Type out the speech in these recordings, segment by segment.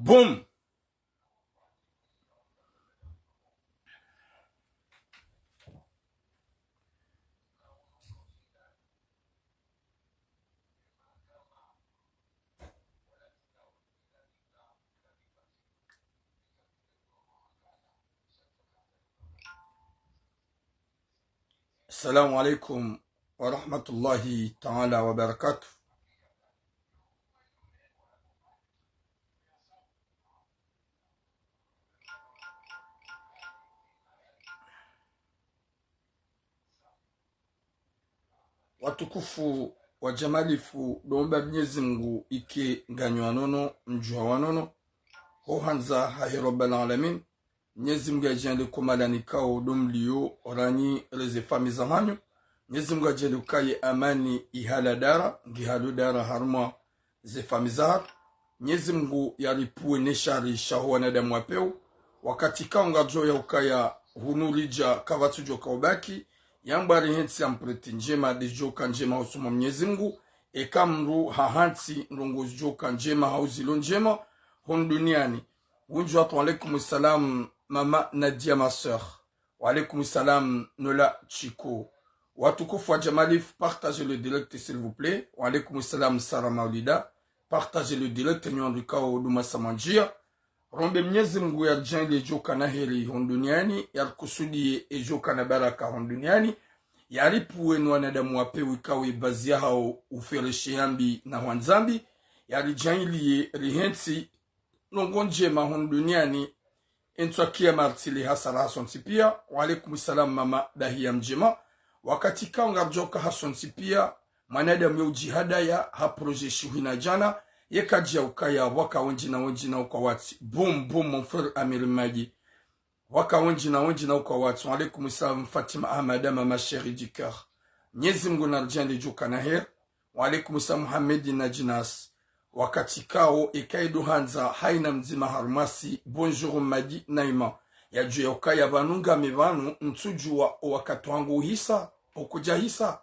Boum. Assalamu alaikum wa rahmatullahi ta'ala wa barakatuh. Watukufu wa jamalifu domba Mwenyezi Mungu ike nganywa nono mjua wanono ho hanza hahi rabbal alamin. Mwenyezi Mungu ajende kumalani kao domliyo orani reze fami za hanyo. Mwenyezi Mungu ajende ukaye amani ihala dara ngihalu dara harma ze fami za hatu. Mwenyezi Mungu yalipuwe neshari shahu wanadamu wapeo wakati kaunga jo ya ukaya hunurija kavatu jo kaubaki yambari hensi ampreti njema de joka njema usuma Mwenyezi Mungu ekamru hahansi ndongo joka njema hauzilo njema hon duniani. Bonjour wa alaikum salam mama Nadia ma sœur. Wa alaikum salam Nola Chico. Watukufu wa jamalif, partagez le direct s'il vous plaît. Wa alaikum salam Sarah Maulida. Partagez le direct nyon rikao duma samanjia. Rombe Mwenyezi Mungu ya jenge joka na heri honduniani, ya kusudi e joka na baraka honduniani, ya ripuwe na wanadamu wapewe kawe bazia hao ufereshe yambi na wanzambi, ya rijangiliye rihensi nongonje mahonduniani, entwakia martili hasara hasonsi pia. Wa alaikum salam mama Dahia Mjema. Wakati kaunga joka hasonsi pia, manadamu ya ujihada ya haproje shuhina jana, yekajia ukaya waka wenji na uka wati. Boum boum mon frère Amir Madi. Waka wenji na uka wati. Wa alaikum salam Fatima Ahmada mama chérie du cœur. Mwenyezi Mungu narjende joka na her. Wa alaikum salam Muhammedi na jinas. Wakati kao ekaidu hanza haina mzima harmasi. Bonjour Madi Naima. Ya juu ya ukaya vanunga mevanu ntujua wakati wangu hisa. Okuja hisa.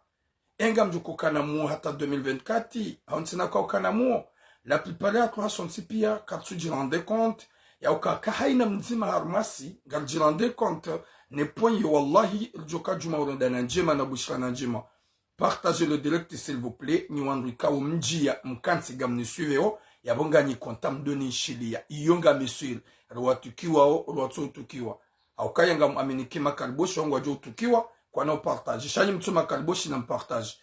Enga mjukukana muo hata 2024. Hauntina kwa ukana muo. La plupart ya kwa sonsi pia katsu jirande compte ya ukaka haina mzima harmasi gar jirande compte ne point yo wallahi joka juma urendana njema na bushana njema. Partagez le direct s'il vous plaît. Ni wandrika umjia mkansi gamni suiveo ya bonga ni konta mdoni shilia iyonga mesuil rwatukiwa o rwatukiwa au kayanga aminiki makalboshi wangu wajo tukiwa kwa nao partage shani mtu makalboshi na mpartage.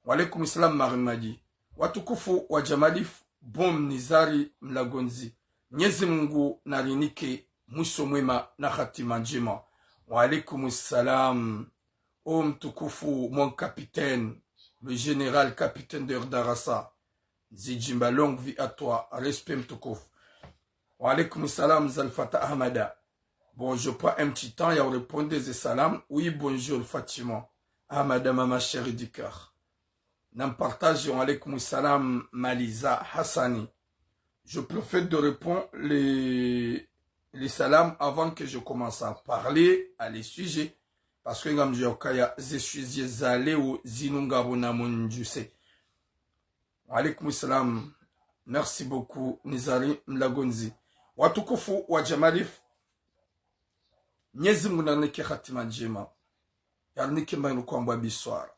Wa alaikum salam marimadi. Watukufu wa jamalif bom nizari mlagonzi. Mwenyezi Mungu narinike mwisho mwema na hatima njema. Wa alaikum salam o mtukufu mon capitaine, le général capitaine de Darassa. Zijimba, longue vie à toi, respect mtukufu. Wa alaikum salam Zalfata Ahmada. Bon, je prends un petit temps et on répond des salam. Oui, bonjour Fatima Ahmada mama chérie du cœur. Nam partage wa alaikum salam Maliza Hassani. Je profite de répondre les salams avant que je commence à parler à les sujets. Parce que ngam jokaya ze sujets zale ou zinungabona munjuse. Wa alaikum salam. Merci beaucoup Nizari Mlagonzi. Watukufu wa jamalif. Mwenyezi Mungu nanike hatima njema. Yarnike mbinu kwamba biswara.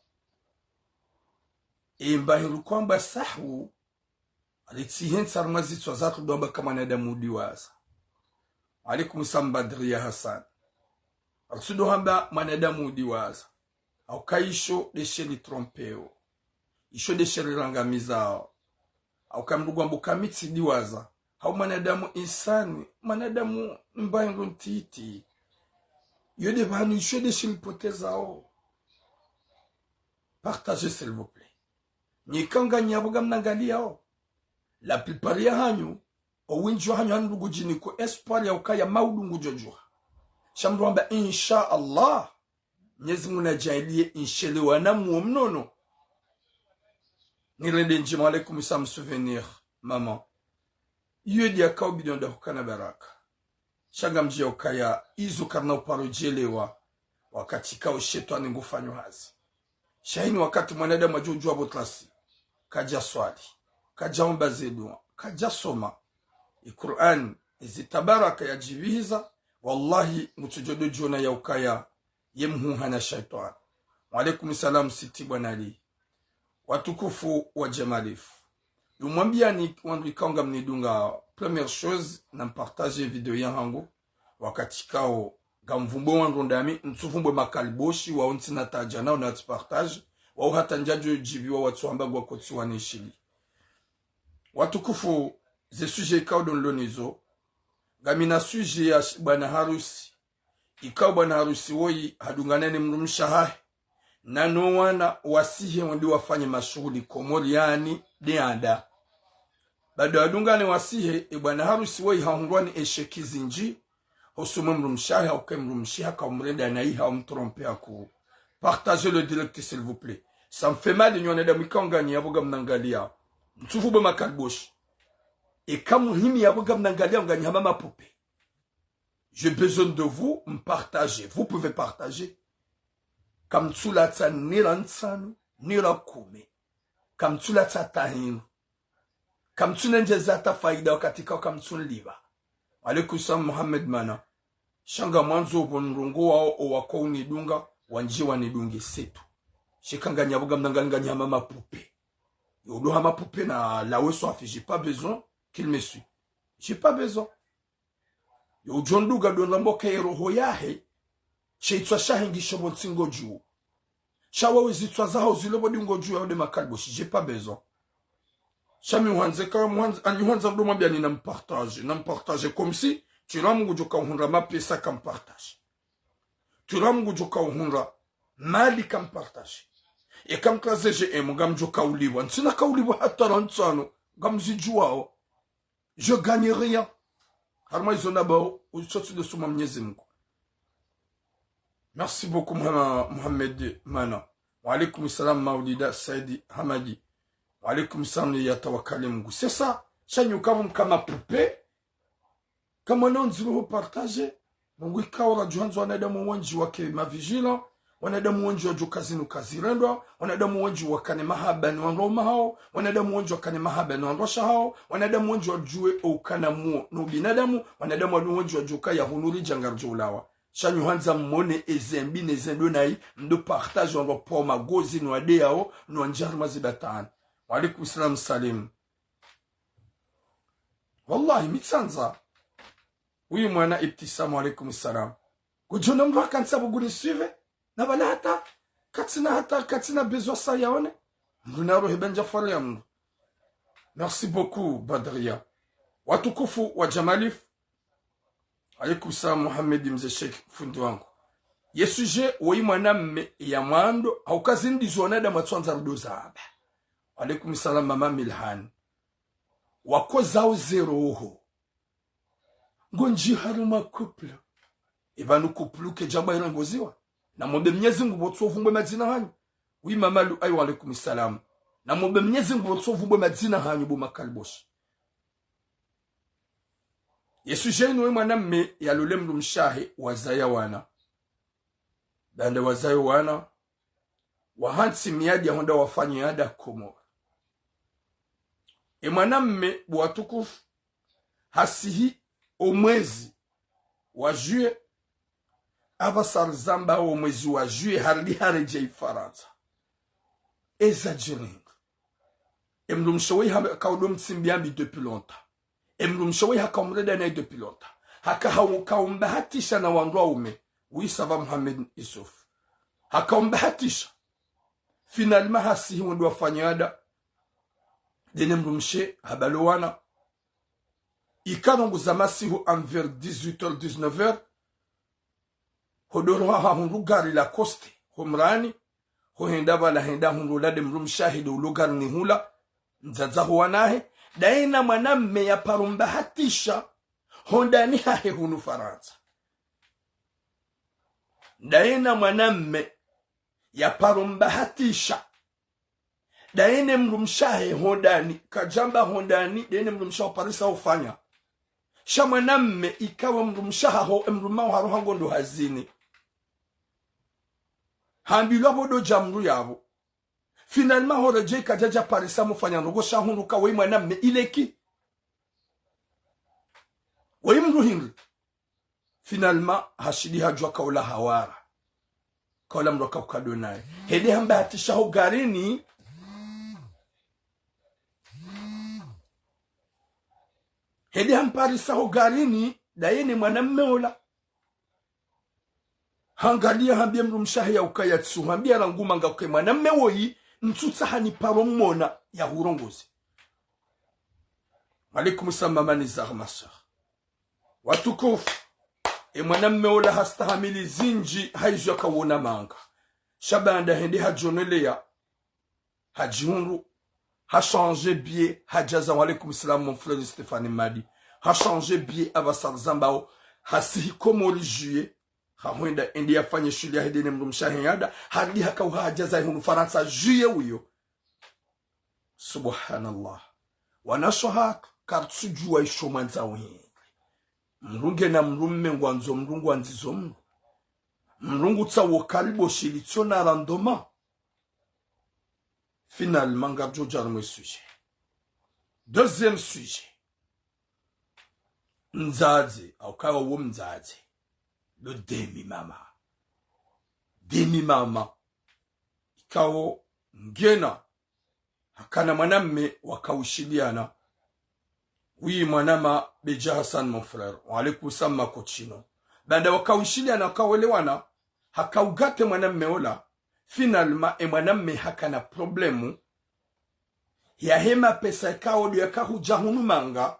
Imbahiru kwamba sahu alitihen sarmazi twazatu doba kama nadamu diwaza. Alaikum salam Badriya Hassan. Alsudo hamba manadamu diwaza. Au kaisho desheli trompeo. Isho desheli rangamizao. Au kamrugu ambuka mitsi diwaza. Hau manadamu insani. Manadamu mbahiru ntiti. Yode vanu isho desheli potezao. Partagez s'il vous plaît. Nyikanga nyabuga mnangalia o. La plupart ya hanyu o winjo hanyu handugu jiniko espoir ya ukaya maudungu jojua. Shamruamba insha Allah. Mwenyezi Mungu najailie inshelewa na muomnono. Nirende njima alaikum salam souvenir maman. Yedi ya kao bidon da hukana baraka. Shagamji ya ukaya izu karna uparojelewa wakati kao shetani ngufanyo hazi. Shahini wakati mwanadamu ajojua botlasi. Kaja swali, kaja omba zedua, kaja soma. Qur'an izitabaraka ya jibiza wallahi mutujodo jona ya ukaya yemhu hana shaitan. Wa alaikum salam siti bwana Ali. Watukufu wa Jamalifu. Lumwambia ni wandikanga mnidunga première chose na partager video yangu wakati kao gamvumbo wandondami nsufumbo makalboshi wa onti nataja na unati partage wa hata njajo jibiwa watu ambagwa koti wanishili. Watukufu ze sujet kao don lonizo gamina sujet ya bwana harusi ikao bwana harusi woi hadunganene mrumshahahe na no wana wasihe wandi wafanye mashughuli komori yani deanda bado adungane wasihe bwana harusi woi haungwani eshekizi nji osuma mrumshahe au kemrumshiha ka umrenda na iha umtrompe aku. Partagez le direct s'il vous plaît. Ça me fait mal de nyone da mikangani yaboga mnangalia mtufubo makalboshi et comme himi yaboga mnangalia ngani mama poupée. J'ai besoin de vous me partager. Vous pouvez partager. Kam tsulata nira nsanu, nira kume. Kam tsulata tahinu. Kam tunenjezata faida wakatika kam tunliba. Alaikusam Muhammad Mana. Shanga mwanzo bonrongo wao owako unidunga, wanjiwa nidungi setu. Shikanga nyabuga mnangalinga nyama mapupe. Yodo hama pupe na lawe soafi. J'ai pas besoin qu'il me suit. J'ai pas besoin. Yo jonduga donamboka yeroho yahe. Sheitwa shahingi shobo tsingo juu. Shawa wizitwa zaho zilobo dingo juu ya ode makalboshi. J'ai pas besoin. Shami uhanze kama uhanza mdoma bia ni nampartage. Nampartage comme si tulamu joka uhunra mapesa kampartage. Tulamu joka uhunra mali kampartage. E kam klaseje emu gam joka uliwa. Ntina ka uliwa hata rantsano. Gam zijuao. Je gagne rien. Harma izonaba usotsi de suma mnyezi Mungu. Merci beaucoup Mohamed Mana. Wa alaikum salam Maulida Saidi Hamadi. Wa alaikum salam ya tawakkali Mungu. C'est ça. Chanyu kama poupée. Kama nonzilo partager. Mungu ikawa juanzo wanadamu wanji wake mavigila. Wanadamu wanji wa jukazinu kazirendwa. Wanadamu wanji wakane mahaba ni wanroma hao. Wanadamu wanji wakane mahaba ni wanrosha hao. Wanadamu wanji wajue ukana muo no binadamu. Wanadamu wanji wajuka ya hunuri jangarjo ulawa. Chanyu hanza mwone ezembi nezendo na hii. Mdo partage wanro po magozi nwade yao. Nwanjar mazibatan. Wa alaikum salam salim. Wallahi mitsanza. Oui mwana Ibtisam wa alaikum salam. Kujona mwa kansa buguni suive. Na bala hata katina besoin sa yaone. Muna rohe benja fari ya mnu. Merci beaucoup Badria. Watukufu wa Jamalif. Alaikum salam Muhammad mze Sheikh fundi wangu. Yesuje woi mwaname ya mwando au kazindi zonada matwanza rudoza haba. Alaikum salam mama Milhan. Wako zao zero uho. Ngonji haruma couple. Ibanu couple ke jamba irangoziwa. Na mwombe Mwenyezi Mungu botsovumbe madina hanyu. Oui mama lu ayu alaikum salam. Na mwombe Mwenyezi Mungu botsovumbe madina hanyu bo makalboshi. Yesu jenu we mwanamme ya lulem lumshahe wazaya wana. Bande wazaya wana. Wahansi miadi ya honda wafanyi yada komo. E mwanamme watukufu hasihi omwezi wa juye abasar zamba omwezi wa juye harli hareje ifaransa. Exagering. Emlumshawe hakaudom tsimbiambi depuis longtemps. Emlumshawe hakaumreda na depuis longtemps. Haka hakaumbahatisha na wandwa ume. Oui, ça va Mohamed Issouf. Hakaumbahatisha. Finalement hasihi wandwa fanyada. Denemlumshe habalowana. Ikanongu zamasihu envers 18h, 19h. Hodoro hundu gari la koste. Homrani. Hohenda wala henda hundu lade mrumshahidi ulugari ni hula. Nzazahu wanahe. Daina mwanamme ya parumbahatisha. Hondani hahe hunu Faransa. Daina mwanamme ya parumbahatisha. Daine mrumshahe hondani. Kajamba hondani. Daine mrumshahe parisa ufanya. Shamanamme ikawa mrumshaha ho mrumao haruhango ndo hazini. Hambilo bodo jamru yabo. Finalement horeje kajaja parisa mufanya nrogo shahunu kawe mwanamme ileki. Waimru hinri. Finalement, hashidi hajwa kaula hawara. Kaula mroka ukadonaye. Hede hamba hatisha hogarini. Hede hamparisa hogarini. Dayene mwanamme ola. Hangalia hambia mrumshahi ya ukayatsu. Hambia ranguma nga uke mwanamme woyi. Ntutsa hani paromona ya hurongozi. Alaikum samamani zahmasar. Watukufu. Mwanamme ola hastahamili zinji haizu yakawona manga. Shabanda hende hajonelea. Hajihunru. Ha changé biais. Hajaza wa alaikum salam mon frère Stéphane Madi. Ha changé biais abasar zambao. Hasihi komori juye. Ha huenda indi ya fanye shuli ya hede mrumshahi yada. Hadi haka hajaza hunu faransa juye uyo. Subhanallah. Wanashoha kartsujua ishomanza uhingi. Mrunge na mrumme ngwanzo mrungu anzizo mru. Mrungu tsa wakalibo shilitio na randoma. Finalement, garde le sujet. Deuxième sujet. Nzaze, au cas où Nzaze. Le demi-mama. Demi-mama. Ikao ngena. Hakana maname wakawishiliana. Oui, mwanama Beja Hassan, mon frère. Walikusa makochino. Banda wakawishiliana wakawelewana. Hakaugate mwaname ola. Finalement, mwaname hakana problemu. Ya hema pesa kao ya kahuja hunumanga.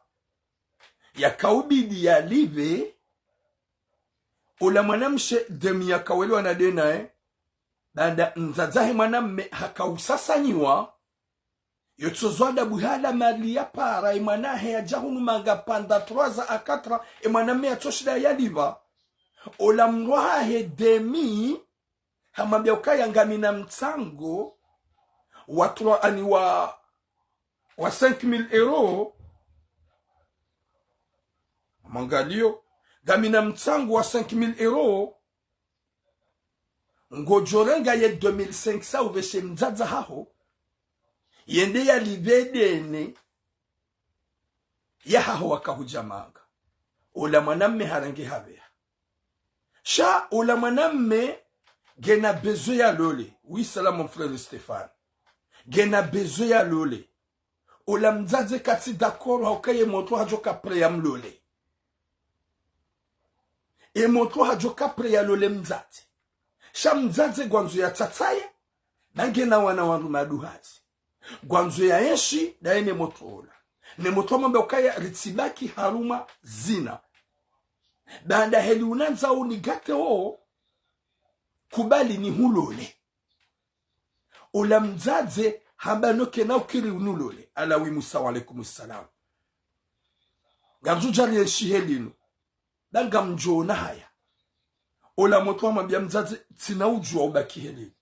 Ya kaubidi ya live. Ola mwanamshe demi ya kawelewana denae. Banda nzazahe mwaname hakausasanyiwa. Yotsozwada buhala mali ya para imanahe ya jahunu manga panda 3 a 4 imaname ya toshida ya liva. Ola mwahe demi hamambia ukaya ngamina mtango watro ani wa 5000 euro mangalio ngamina mtango wa 5000 euro ngojorenga ye 2500 uveshe mzaza haho yende ya livedene ya haho wakahujamanga. Ola mwanamme harangi habea. Sha ola mwanamme gena bezo ya lole. Oui, salam mon frère Stéphane. Gena bezo ya lole. Ola mzaze kati d'accord haukaye moto hajoka preya mlole. E moto hajoka preya lole mzaze. Sha mzaze gwanzo ya tataye. Na gena wana wandu maduhazi. Gwanzo ya enshi dae ne motola. Ne motoma mbe ukaya ritibaki haruma zina. Banda heli unanza unigate ho. Kubali ni hulole. Ola mzaze hamba noke na ukiri unulole. Alawi Musa wa alaikum salam. Gamzu jari enshi helinu. Danga mjona haya. Ola motoma mbia mzaze tina ujua ubaki helinu.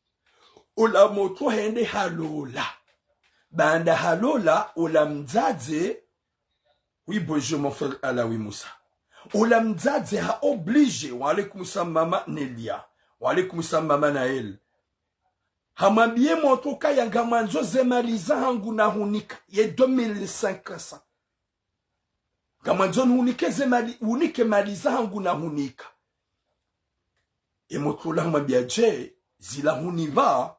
Ola moto hende halola. Banda halola ola mzaze. Oui, bonjour mon frère Alawi Musa. Ola mzaze ha oblige. Wa alaikum salam mama Nelia. Wa alaikum salam mama Nael. Hamambie motoka ya ngamanzo zemaliza hangu na hunika. Ye 2500. Ngamanzo hunike hunike maliza hangu na hunika. E motola hamambia je. Zila huniva.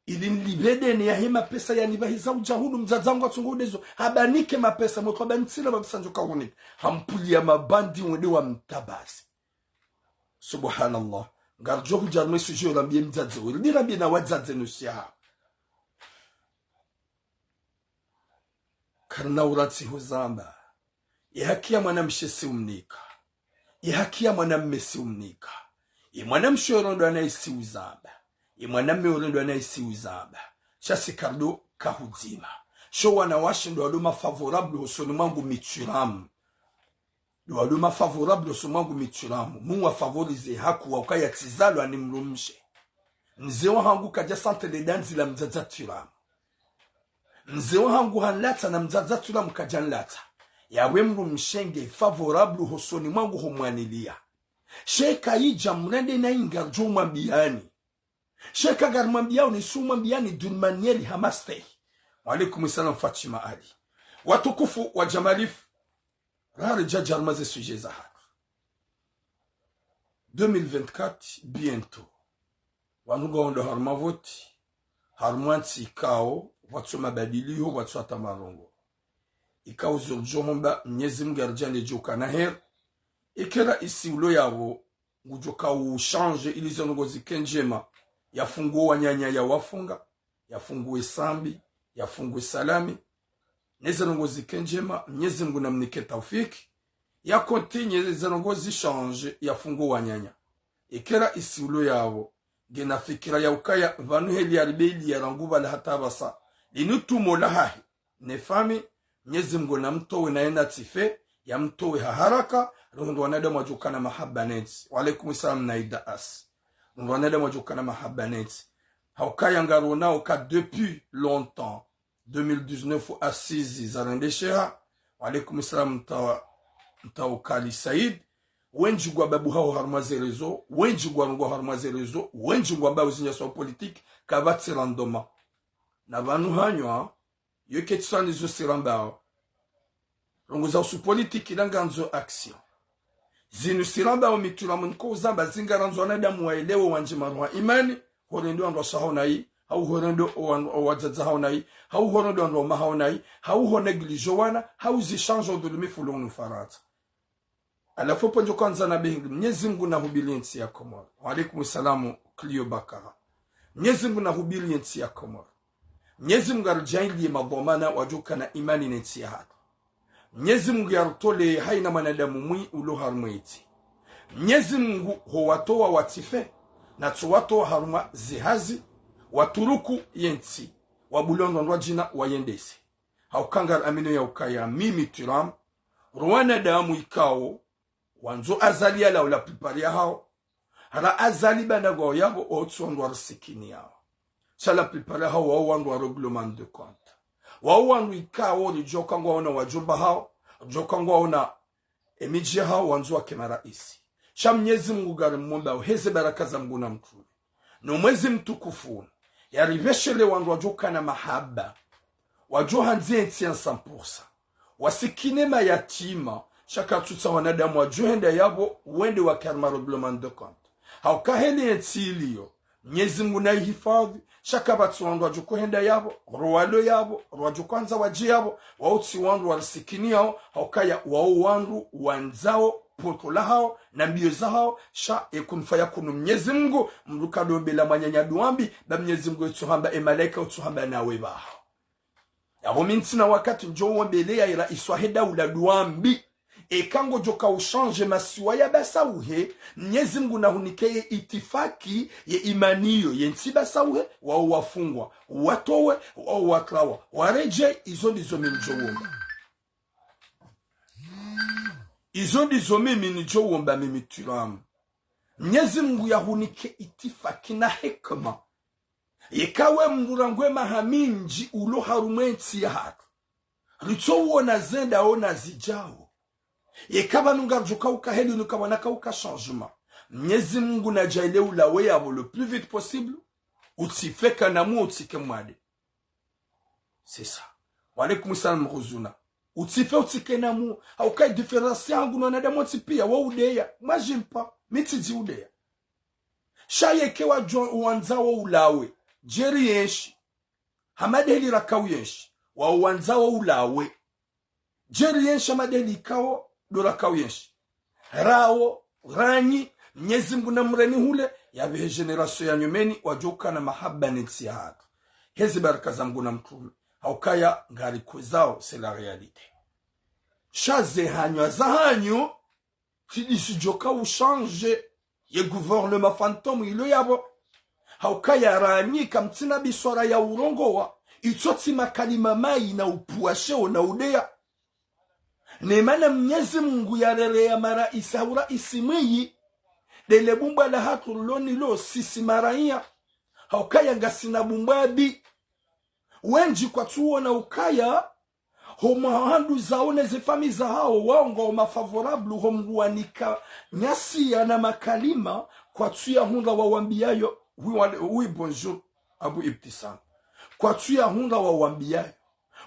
Ili nilibede ni ya hema pesa ya nivahiza ujahulu mzazangu wa tungudezo. Habanike mapesa moto habanitsila mabisa njoka hunike. Hampuli ya mabandi mwede wa mtabasi. Subhanallah. Ngarjo hujarme suje ulambie mzaze. Ulirambie na wadzaze nusia. Karna urati huzamba. Ihakia mwanamshe si umnika. Ihakia mwanamme si umnika. Mwanamshe urondo anaisi uzamba. Mwanamme urondo anaisi uzamba. Chasi kardo kahuzima. Sho wanawashi ndo waluma favorable husoni mwangu mituramu. Ndo waluma favorable husoni mwangu mituramu. Mungu wa favorize haku wa ukaya tizalo animrumshe. Mzeo hangu kaja sante de danzi la mzaza turamu. Mzeo hangu hanlata na mzaza turamu kaja nlata. Yawe mrumshenge favorable husoni mwangu humwanilia. Sheka ija mrende na ingarjo mwambiani. Sheka garmambiao ni sumambiani d'une manière hamaste. Wa alaikum salam Fatima Ali. Watukufu wa Jamalif. rare jajarma ze suje za hatu 2024 bientôt wanuga ondo harma voti harmanti ikao watu mabadilio watu atamarongo ikao zurjohomba Mwenyezi Mungu arjane joka na her ikera isi ulo yawo ngujoka uchange ilizo ngo zikenjema yafunguo wanyanya ya wafunga yafungue sambi yafungue salami neze ngo zikenjema Mwenyezi Mungu namnike taufiki ya kontinye zanongo zichange yafunguo wanyanya ikera isi ulo yawo gena fikira ya ukaya vanu heli ya ribeli ya ranguba la hatabasa linutumo la hahi nefami Mwenyezi Mungu na mtowe na ena tife ya mtowe haraka rundu wanada mwajukana mahaba neti wa alaikum salam na idaas rundu wanada mwajukana mahaba neti haukaya ngarona uka depuis longtemps 2019 asizi zarende sheha wa alaikum salam mtaukali Said wenji gwa babu hao harmaze rezo wenji gwa rungu harmaze rezo wenji gwa babu zinya so politique kabati randoma na vanu hanywa yoke tsani zo siramba rungu za su politique ilanganzo action zinu siramba omitula munko zamba zingaranzo na damu waelewa wanje marwa imani horendo ndo sahonai hau horendo owadza haonai hau horendo ndo mahaonai hau ho neglijo wana hau zi change de lemifulo nu farata ala fopo njo kwanza na behingi Mwenyezi Mungu na hubili nti ya Komoro wa alaikum salamu Clio Bakara Mwenyezi Mungu na hubili nti ya Komoro Mwenyezi Mungu arjaili madhomana wajuka na imani nti ya hata Mwenyezi Mungu yarutole haina manadamu mwi ulo harumwiti Mwenyezi Mungu huwatoa watife na tuwatoa haruma zihazi waturuku yenti wabulondo ndwa jina wayendesi haukangar amino ya ukaya mimi tiram ruwana damu ikao wanzo azali ala ula prepare hao hala azali banago yabo otsondo arsikini yao sala prepare hao wa wandu reglement de compte wa wandu ikao ni jokangwa ona wajumba hao jokangwa ona emiji hao wanzo wa kemara isi sha Mwenyezi Mungu gari mmomba heze baraka za Mungu na mtume no mwezi mtukufu yariveshele wandu wajoka na mahaba wajoha nzienti ya 100% wasikine mayatima shaka tutsa wanadamu wajuhenda yabo wende wa karma reglement de compte haukaheli entilio Mwenyezi Mungu na hifadhi shaka batu wandu wajukuhenda yabo roalo yabo wajukwanza waji yabo wauti wandu walisikini yao haukaya wao wandu wanzao potola hao na mbio za hao sha ekunfaya kunu Mwenyezi Mungu mruka dombela manyanya duambi na Mwenyezi Mungu etuhamba emalaika etuhamba nawe baho yabo mintina wakati njo wombelea ila iswaheda ula duambi ekango joka uchange masiwa ya basa uhe Mwenyezi Mungu na hunikeye itifaki ye imaniyo yenti basa uhe wao wafungwa watowe wao waklawa wareje izo ndizo minjowomba izo ndizo mimi njowomba mimi tiramu Mwenyezi Mungu ya hunike itifaki na hekma yekawe mburangwe mahaminji ulo harumenti ya hatu ritowo na zenda ona zijao yekaba nunga joka ukaheli nukabana kauka changement Mwenyezi Mungu na jaile ulawe yabo le plus vite possible utifeka na mu utike mwade c'est ça wa alaikum salam ruzuna utife utike na mu haukai difference yangu na nadamu tipia wa udeya majimpa mitiji udeya shayeke wa wanzao ulawe jeri yenshi hamadeli rakau yenshi wa wanzao ulawe jeri yenshi hamadeli kao dorakau yenshi rao ranyi Mwenyezi Mungu na mreni hule ya behe generation ya nyumeni wajoka na mahaba neti ya hatu hezi baraka za Mungu na mtume haukaya ngari kwezao c'est la réalité chaze hanyo za hanyo fidisi joka uchange ye gouvernement fantôme ilo yabo haukaya ranyi kamtina biswara ya urongowa itoti makalima mai na upuasheo na udea nemana Mwenyezi Mungu yarere ya mara isaura isimii dele bumba la hatu loni lo sisi maraia haukaya ngasina bumbabi wenji kwa tuo na ukaya homahandu zaone zefami za hao waongo mafavorable homguanika nyasi ya na makalima kwa tuya hunga wawambiayo oui bonjour Abu Ibtisam kwa tuya hunga wawambiayo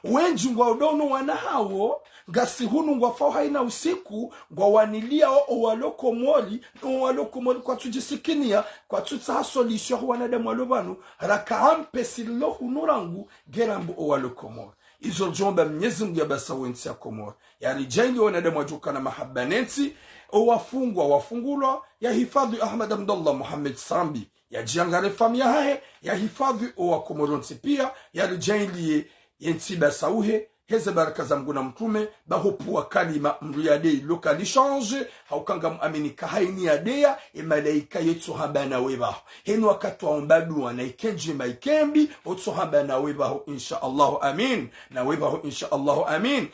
wenji ngwa udono wana hawo ngasi hunu ngwa fao haina usiku ngwa wanilia o walokomori kwa tujisikinia kwa tutsa solution wanadamu walobanu rakaampe silo hunurangu gerambu o walokomori izo jomba Mwenyezi Mungu ya basa wensi ya komori ya rijengi wanadamu wajukana mahabaneti o wafungulwa ya hifadhi Ahmad Abdullah Muhammad Sambi ya jiangare famia hae ya hifadhi o wakomoronsi pia ya rijengi yensi basa uhe heze baraka za Mungu na mtume bahopuwa kalima mruyadei lokali change haukanga muamini kahaini yadea malaika yetu habana webaho henu wakati waombadu wana ikenji maikembi otso habana webaho insha Allah amin na webaho insha Allah amin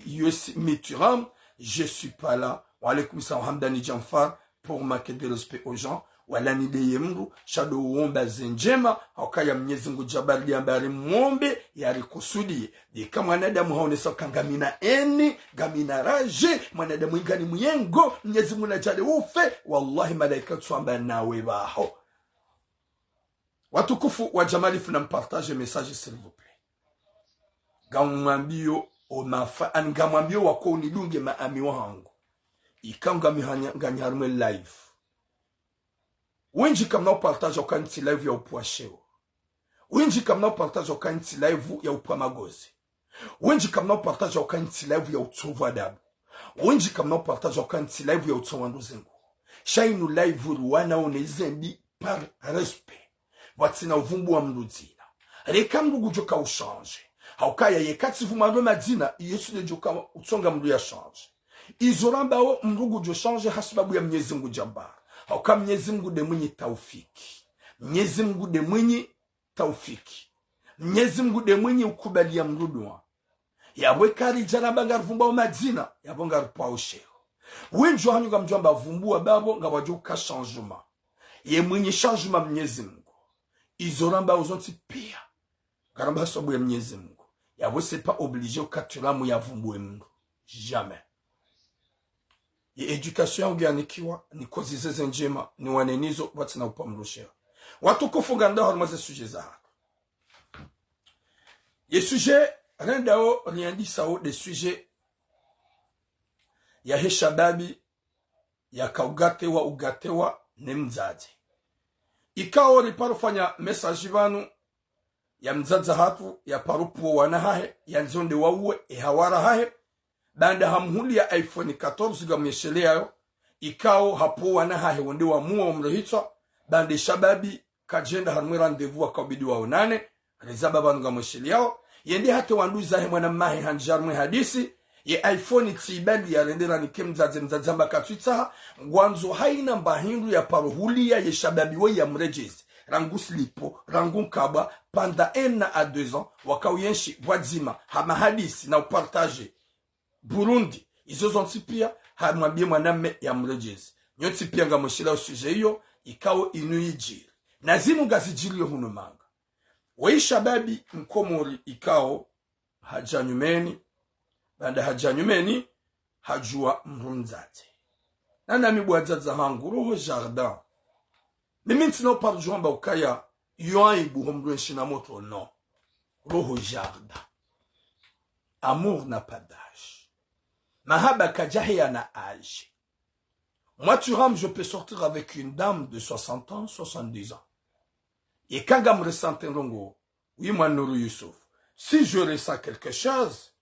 yusi mituram je suis pas là wa alaikum salam hamdani Jamfar pour marquer de respect aux gens wala nideye mru shado uomba zenjema hawakaya Mwenyezi Mungu jabari yambari mwombe yari kusudie dika mwanadamu haonesa kangamina eni gamina raje mwanadamu ingani muyengo Mwenyezi Mungu najale ufe wallahi malaika tuamba nawe baho watukufu wa jamalifu na mpartage message s'il vous plaît gamwambio omafa angamwambio wako unidunge maami wangu ikanga mihanyarumwe live wenji kamna upartage okanti live ya upua sheo wenji kamna upartage okanti live ya upua magozi wenji kamna upartage okanti live ya utovu adabu wenji kamna upartage okanti live ya utovu nduzengu shainu live ruwana onezendi par respect watina uvumbu wa mrudina reka mrugu joka ushange haukaya yekati vumando madina yesu ne joka utsonga mru ya change izoramba o mrugu jo change hasibabu ya Mwenyezi Mungu jambara hauka Mwenyezi Mungu de mwenye taufiki Mwenyezi Mungu de mwenye taufiki Mwenyezi Mungu de mwenye ukubali ya mrudwa yabwe kari jana bangar vumba madina yabonga rupa usheo wenjo hanyuga mjomba vumbua babo ngabajuka changement ye mwenye changement Mwenyezi Mungu izoramba uzonti pia garamba sababu ya Mwenyezi Mungu yabwe c'est pas obligé ukatulamu ya vumbue mndu jamais ye education uganikiwa ni kozi zeze njema ni wanenizo watu na upamrushia watu kufunga nda hormaze sujet za hapa ye sujet rendao riandisa o des sujets ya heshababi ya ugatewa ne mzazi ikao riparufanya message banu ya mzazi hatu ya parupu wanahahe ya nzonde wawe hawara hahe banda hamhuli ya iPhone 14 gamyeshelea ikao hapo wanahahe wende wa muwa umrehitwa banda shababi kajenda harumwe rendezvous akabidi wa onane rezaba banu gamyeshelea yende hate wanduza he mwana mahe hanjarmwe hadisi ye iPhone tibali ya rendera ni mzazi amba katwita ngwanzo haina mbahindu ya paruhuli ya shababi we ya mrejezi rangu slipo rangu nkaba panda 1 à 2 ans wakawiyenshi wadzima hama hadisi na upartage Burundi izo zonti pia hamwambie mwaname ya mrejezi nyoti pia ngamoshila usuje hiyo ikao inuijiri na zinu gazijiri huno manga wei shababi mkomori ikao hajanyumeni banda hajanyumeni hajua mrunzate nana mibwazaza hangu roho jardin mimi ntino parjomba ukaya yoaibu homdwenshi na moto no roho jardin amour n'a pas d'âge mahaba kajahia na âge moi tu ram je peux sortir avec une dame de 60 ans 70 ans et quand me ressente rongo oui moi Nourou Youssouf si je ressens quelque chose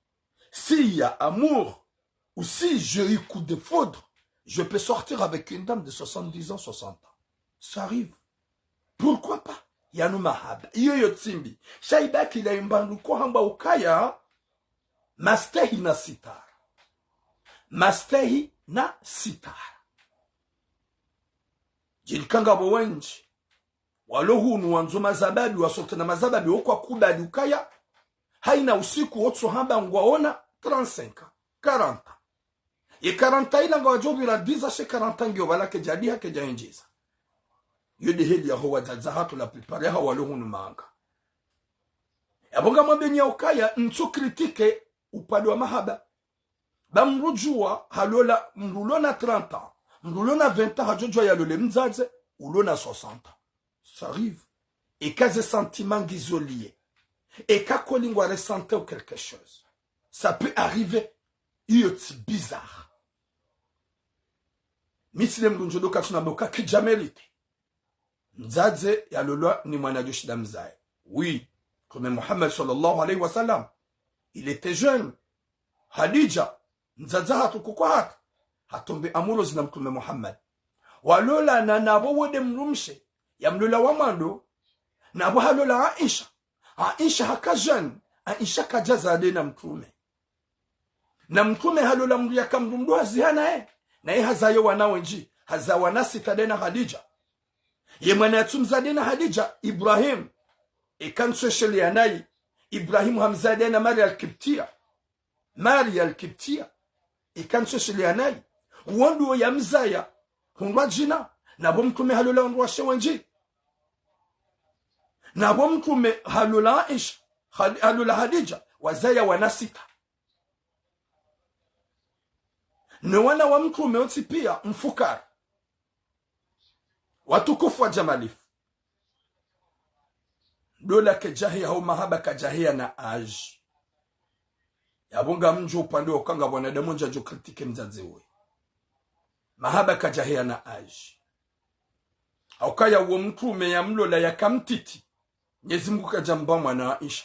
s'il y a amour ou si j'ai eu coup de foudre je peux sortir avec une dame de 70 ans 60 ans ça arrive pourquoi pas yanu mahaba iyo yotsimbi shaibaki ila imbandu kwa hamba ukaya mastehi na sitara mastehi na sitara jilikanga bowenji walohunu wanzo mazababi wasote na mazababi okwa kubali ukaya haina usiku otso hamba ngwaona 35 40 ye 40 ila ngwajobi la 10 chez 40 ngyo balake jadi hake jainjiza yode heli ya hoa zazahatu la prepare ha walohunu manga yabonga mwambenya ukaya nso kritike upande wa mahaba bamrujua halola mrulona 30 ans mrulona 20 ans hajojwa yalole mzaze ulona 60 ans ça arrive et kaze sentiment isolé et kakolingwa ressentait ou quelque chose. Ça peut arriver. C'est bizarre. Misilem gunjodo katsunaboka kijamelite. Mzaze ya loloa ni mwanajoshi da mzae. Oui, comme Muhammad sallallahu alayhi wa sallam, il était jeune. Hadija, mzaza hatukuko hatu. Hatombe amulo zina mtume Muhammad. Walola na nabo wode mrumshe. Ya mlola wamando. Nabo halola Aisha. Aisha haka jeune. Aisha kajaza ade na mtume. Na mtume halola mriyaka mrumdu hazihana na hazayo wanawenji. Haza wanasita dena Hadija. Ye mwana yatumzade na Hadija, Ibrahim. Ikanso sheli yanayi. Ibrahim hamzade na Maria al-Kiptia. Maria al-Kiptia. Ikanso sheli yanayi. Wandu ya mzaya. Hundwa jina. Nabo mtume halola wandu wa shewenji. Nabo mtume halola Aisha. Halola Hadija. Wazaya wanasita. Na wana wa mtume oti pia mfukara. Watukufu wa jamalifu. Dola kejahia au mahaba kajahia na aji. Yabunga mju upande wa ukanga wanadamu nja jo kritike mzazi uwe. Mahaba kajahia na aji. Haukaya uwa mtume ya mlola ya kamtiti. Nyezi Mungu kajamba mwana Aisha.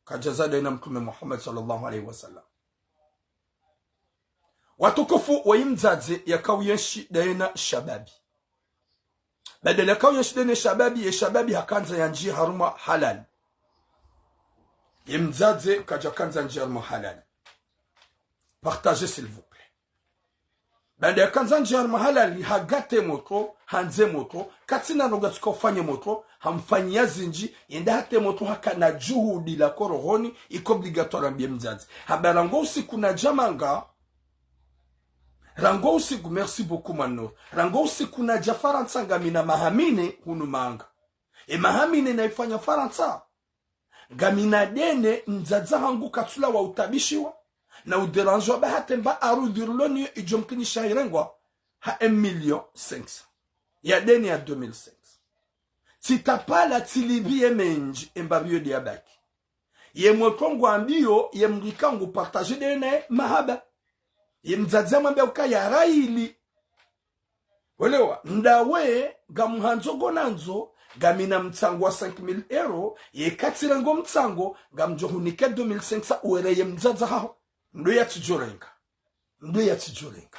Kajazada ina mtume Muhammad sallallahu alaihi wasallam. Watukufu wa imzazi ya kawiyeshi daina shababi. Badala kawiyeshi daina shababi ya shababi hakanza ya njia haruma halal. Imzazi kaja kanza njia haruma halal. Partagez s'il vous plaît. Badala kanza njia haruma halal hagate moto, hanze moto, katina nogatuka ufanye moto, hamfanyia zinji, yenda hate moto haka na juhudi la korohoni, iko obligatoire ambie mzazi. Habarango usiku na jamanga, rango usiku, merci beaucoup mano. Rango usiku na jafaransa gamina mahamine hunumanga. Mahamine na ifanya faransa. Gamina dene mzaza hangu katsula wa utabishiwa. Na uderanjwa bahate mba arudiruloni ijomkini shahirengwa. Ha 1,500,000. Ya dene ya 2005. Titapala tilibie menji mbabio diabaki. Ye mwekongu ambiyo ye mrikangu partage dene mahaba. Ye mzaza mwambia ukaya raili. Welewa, ndawe gamuhanzo gonanzo gamina mtsango wa 5,000 euro ye katirango mtsango gamjohunike 2,500 uwere ye mzaza hao. Ndo ya tijorenga. Ndo ya tijorenga.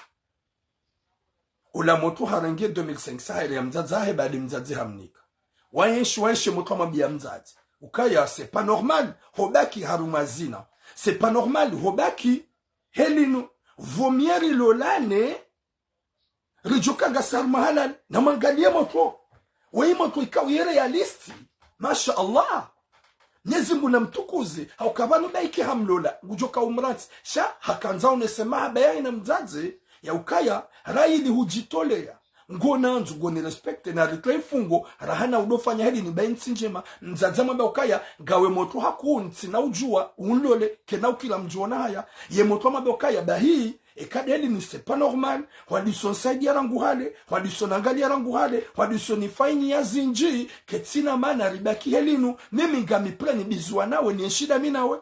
Ula motu harangie 2,500 haere ya mzaza hae badi mzazi hamnika. Waenshi motu mambia mzazi. Ukaya c'est pas normal. Hobaki harumazina. C'est pas normal. Hobaki helinu. Vomieri lolane rijuka gasar mahalal na mangalia moto wei moto ikaw realisti masha Allah Mwenyezi na mtukuze haukabanu daiki hamlola gujoka umrati sha hakanza unesema bayani na mzazi ya ukaya raili hujitolea ngona nzu ngoni respect na reclaim fungo rahana udofanya hedi ni bainsi njema mzaza mamba ukaya gawe moto hakunti na ujua unlole kena ukila mjuona haya ye moto mamba ukaya bahi ekadeli ni c'est pas normal wadison saidi yarangu hale wadison angali yarangu hale wadison ifaini ya zinji ketina mana ribaki helinu mimi ngami plani bizwa nawe ni shida mimi nawe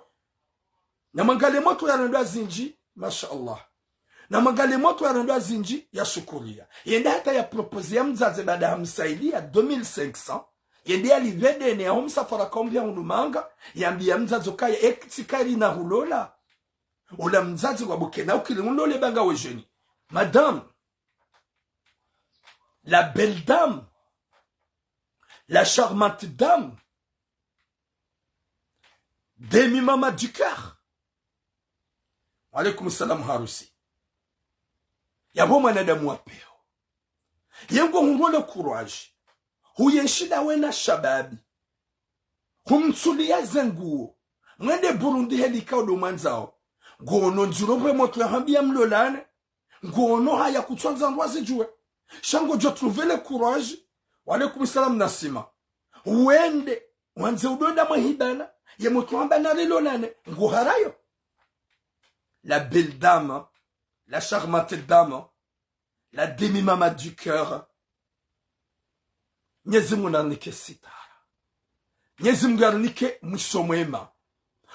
na mangale moto yarandwa zinji masha Allah na magale moto yarandwa zinji ya shukuria yenda hata ya propose ya mzaze baada hamsaidia 2,500 yende alivede ne ya homsafara kombia unumanga yambia mzaze kaya ektikari na hulola ola mzazi wa bukena ukili unlole banga wejeni madame la belle dame la charmante dame demi mama du cœur alaykum salam harusi yabo mwanadamu wapeo yengo hunrole courage huyeshida wena shababi humtsulia zenguo mwende Burundi helika do manzao gono njirobe moto ya hambia mlolane gono haya kutwanza ndwazi juwe shango jo trouver le courage wale kumisalam nasima uende wanze udoda mahidana ye moto hamba na lolane ngoharayo la belle dame la charmante dame la demi mama du cœur Mwenyezi Mungu anike sitara Mwenyezi Mungu arnike mwisho mwema.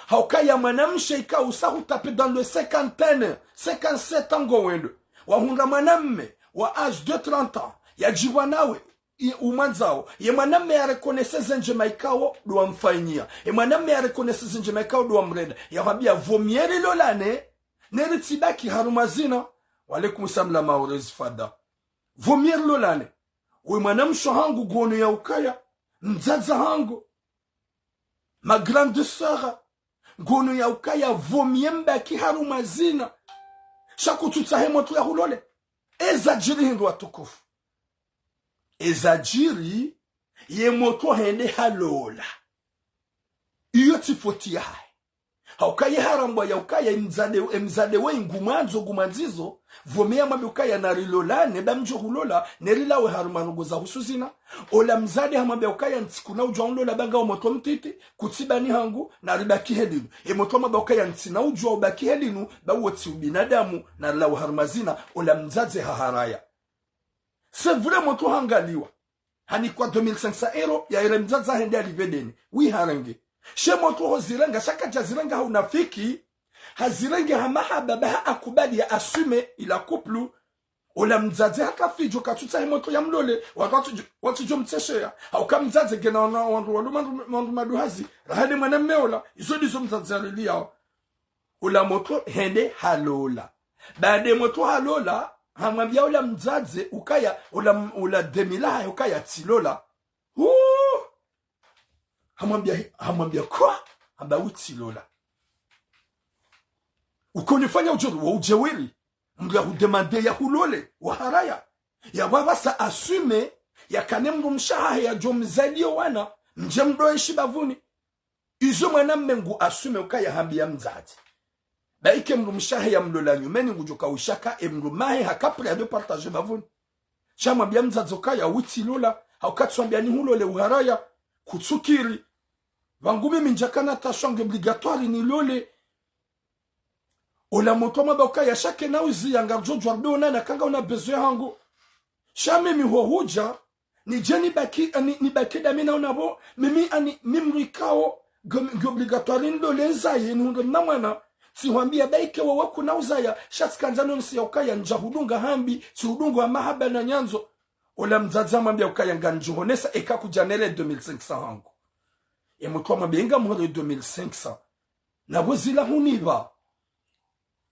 Haukaya mwanamshe ikausa utape dans le 50, 57 ans ngowendo. Wahunda mwanamme wa âge de 30 ans. Ya jiwa nawe umanzao. Ye mwanamme ya rekonese zenjema ikao duwa mfanyia. Ye mwanamme ya rekonese zenjema ikao duwa mreda. Ya wabia vomieri lolane. Neri tibaki harumazina. Walaikum samla maurezi fada. Vomieri lolane. We mwanamsho hangu gono ya ukaya. Mzaza hangu. Ma grande sœur. Gono ya ukaya vomiemba ki harumazina. Shaku tutsahe motu ya hulole. Ezajiri hindu watukufu. Ezajiri ye moto hende halola. Iyo tifoti ya hai. Haukaya harambwa ya ukaya mzade we ngumanzo gumanzizo. Vomea mabi ukaya narilola neba mjo hulola. Nerilawe harumanugo za husuzina. Ola mzade hamabi ukaya ntikuna ujwa unlola banga umoto mtiti. Kutibani hangu naribaki hedinu. Moto mabi ukaya ntina ujwa ubaki hedinu. Ba uoti ubinadamu narilawe harumazina. Ola mzade haharaya. C'est vrai moto hangaliwa. Hani kwa 2500 euro ya ere mzaza hende alivedeni. Wi harange. She moto ho zirenga. Shaka jazirenga haunafiki. Hazirenga hamahaba baha akubali ya asume ila kuplu. Ola mzaze haka fijo katuta moto ya mlole. Watu jo mteshea. Hauka mzaze gena wandu maduhazi. Rahade mwana meola. Iso diso mzaze alilia. Ola moto hende halola. Baade moto halola. Hamwambia ula mzaze ukaya ula demila ukaya tilola. Hamwambia kwa hamba utilola. Ukonifanya ujuru wa ujewiri. Mga hudemande ya hulole wa haraya. Ya wabasa asume ya kanemdu mshaha ya jomzalio wana mjemdo ishibavuni. Izo mwana mmengu asume ukaya hambia mzaze. Baike mru mshahe ya mlola nyumeni ngujoka ushaka mru mahe hakapri ado partage bavuni. Chama bia mzazoka ya uti lola haukatsuambia ni hulole uharaya kutsukiri. Vangumi minjakana tashange obligatoire ni lole. Ola motoma bauka ya shake na uzi ya ngarjo jwardo na kanga una besoin hangu. Shame mi huja ni jeni baki ni baki da mina unabo mimi ani mimrikao obligatoire ni lole nzaye ni hunde namwana. Si wambia baike wa waku na uzaya. Shasikanzano nisi ya ukaya njahudunga hambi. Si hudungu wa mahaba na nyanzo. Ola mzaza mwambia ukaya nga njuhonesa. Eka kujanele 2500 hangu. Mtuwa mwambia inga mwale 2500. Na wazila huniba.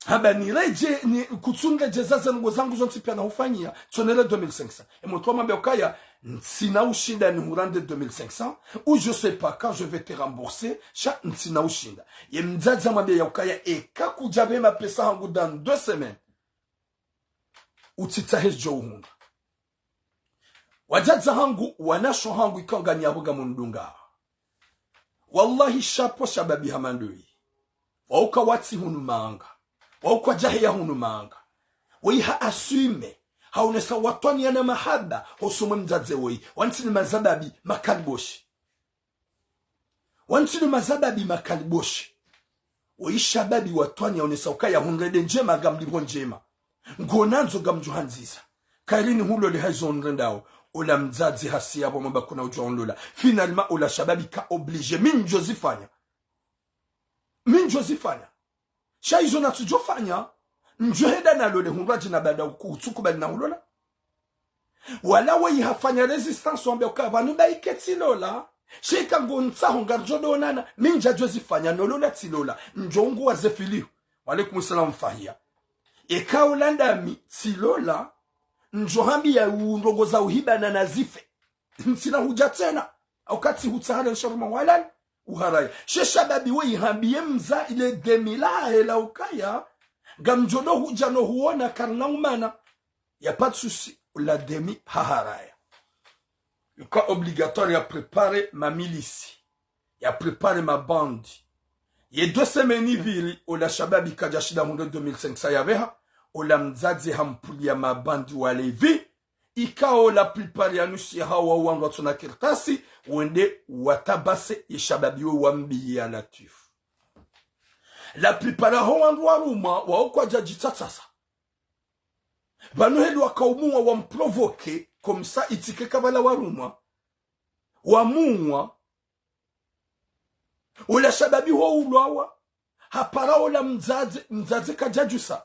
Haba nireje ni kutsunga jezaza ngo zangu zonti pia na hufanyia. Tonele 2500. Mtuwa mwambia ukaya ntina ushinda ni hurande 2500 ou je sais pas quand je vais te rembourser cha ntina ushinda ye mzaza mwambia ya ukaya eka kujabe mapesa hangu dans 2 semaines utitahe johunga wajaza hangu wanasho hangu ikanga nyabuga mundunga wallahi shapo shababi hamandui wauka wati hunumanga wauka jahia hunumanga wiha asume haunesa watwani yana mahaba hosumu mzaze woi wansini mazababi makaliboshi wansini mazababi makaliboshi woi shababi watwani haunesa ukaya hunrede njema gamlibo njema ngonanzo gamjuhanziza kairini hulo li haizo unrendao ola mzazi hasi yabo mwamba kuna ujua unlola finalma ola shababi ka oblige minjo zifanya shaizo na tujofanya njoheda na lole hunraji na bada kutukubali na hulola wala wei hafanya resistance wambia ukabanu baike tilola shika ngonsa hungarjodo onana minja jozifanya nolola tilola njongu wa zefiliu walaikum salam fahia eka ulanda mi tilola njohambi ya urongo za uhiba na nazife mtina huja tena aukati hutahara nsharuma walani uharaya sheshababi wei hambiye mza ile demila hela ukaya gamjodo huja no huona karna umana ya pas de souci la demi haharaya yuka obligatoire ya préparer ma milice ya préparer ma bande ye 2 semaines vili ola shababi kajashida hundo 2500 yaveha ola mzazi hampulia ma bande walevi ikao la plupart ya nusi hawa wangu tuna kirtasi wende watabase ishababi wambi ya latif la plupart hawa waruma waokwa jaji tsatsa Vanu helu wakaumua wamprovoke comme ça itike kabala waruma wamua ula shababi ho ulwawa hapara ula mzazi kajajusa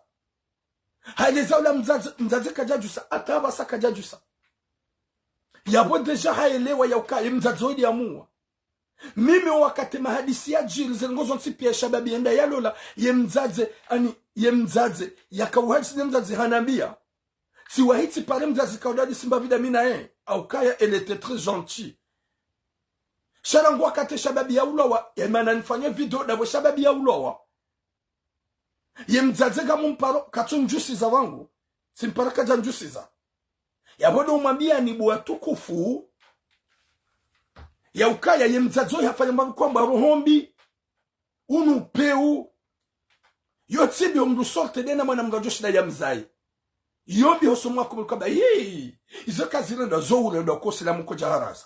haeleza ula mzazi kajajusa atabasa kajajusa yabo deja haelewa yaukaye mzazi hodi amua mimi wakati mahadisi ya jiri zengozo nsipi ya shababi enda yalola ye mzazi yakauhadisi ya mzazi hanambia si wahiti pare mzazi kaudadi simba vida mina aukaya elle était très gentil sharangu wakati shababi ya ulowa ya mana nifanya video dabo shababi ya ulowa ye mzazi gamu mparo katu njusiza wangu simpara kaja njusiza ya bodo umambia ni buwa tukufu ya ukaya ye mzazi hafanya mbabu kwamba rohombi unu peu yotibi omdu sorte dena mwana mgajoshi na ya mzai yombi hosomwa kumulukaba hii izo kazi renda zoure ndo kosi la mko jaharaza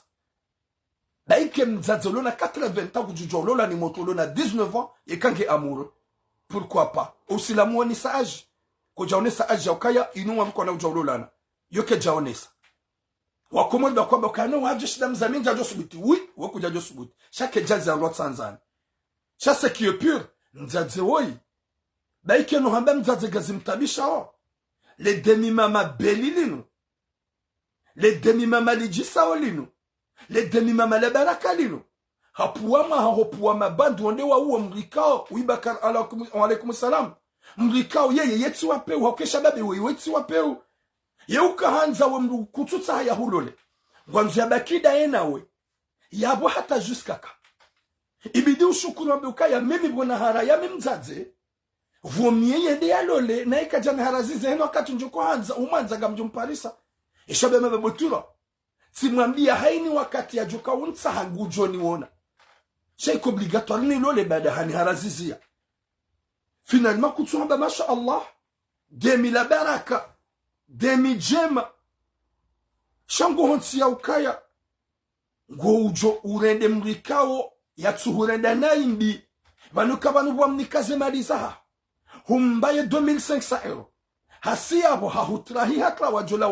baike mzazi lona 80 ans kujujwa lola ni moto lona 19 ans yekange amoureux pourquoi pas aussi la mwani sage kujaonesa age ya ukaya inuwa mko na ujawlolana yoke jaonesa wakomwenda kwamba kana waje shida mzamini jajo subuti oui wako jajo subuti chaque jazi en lot sanzani chaque qui est pur mzazi woi baike no hamba mzazi gazimtabisha o les demi mama belilino les demi mama lijisa olino les demi mama la baraka lino hapuama bandu onde wa uwa mlikao uibakar alaikum salam mlikao yeye yeti wapeu hakesha babi weti wapeu yeuka hanza we mru kututsa ya hulole ngwanzu ya bakida enawe yabo hata juskaka ibidi ushukuru ambuka ya mimi bona hara ya mimzaze vomie yende ya lole na ikajana harazize heno wakati njuko hanza umanza gamjumparisa ishabe mababutura simwambia haini wakati ya joka unsa hangujo niona sheik obligatoire ni lole bada hani harazizia finalement kutuhamba masha Allah demi la baraka demi jema shango honsi ya ukaya ngo ujo urende mrikao ya tsuhurenda naimbi vanuka vanu wa mnikaze marizaha humbaye 2500 euro hasi yabo hahutrahi hatra wajola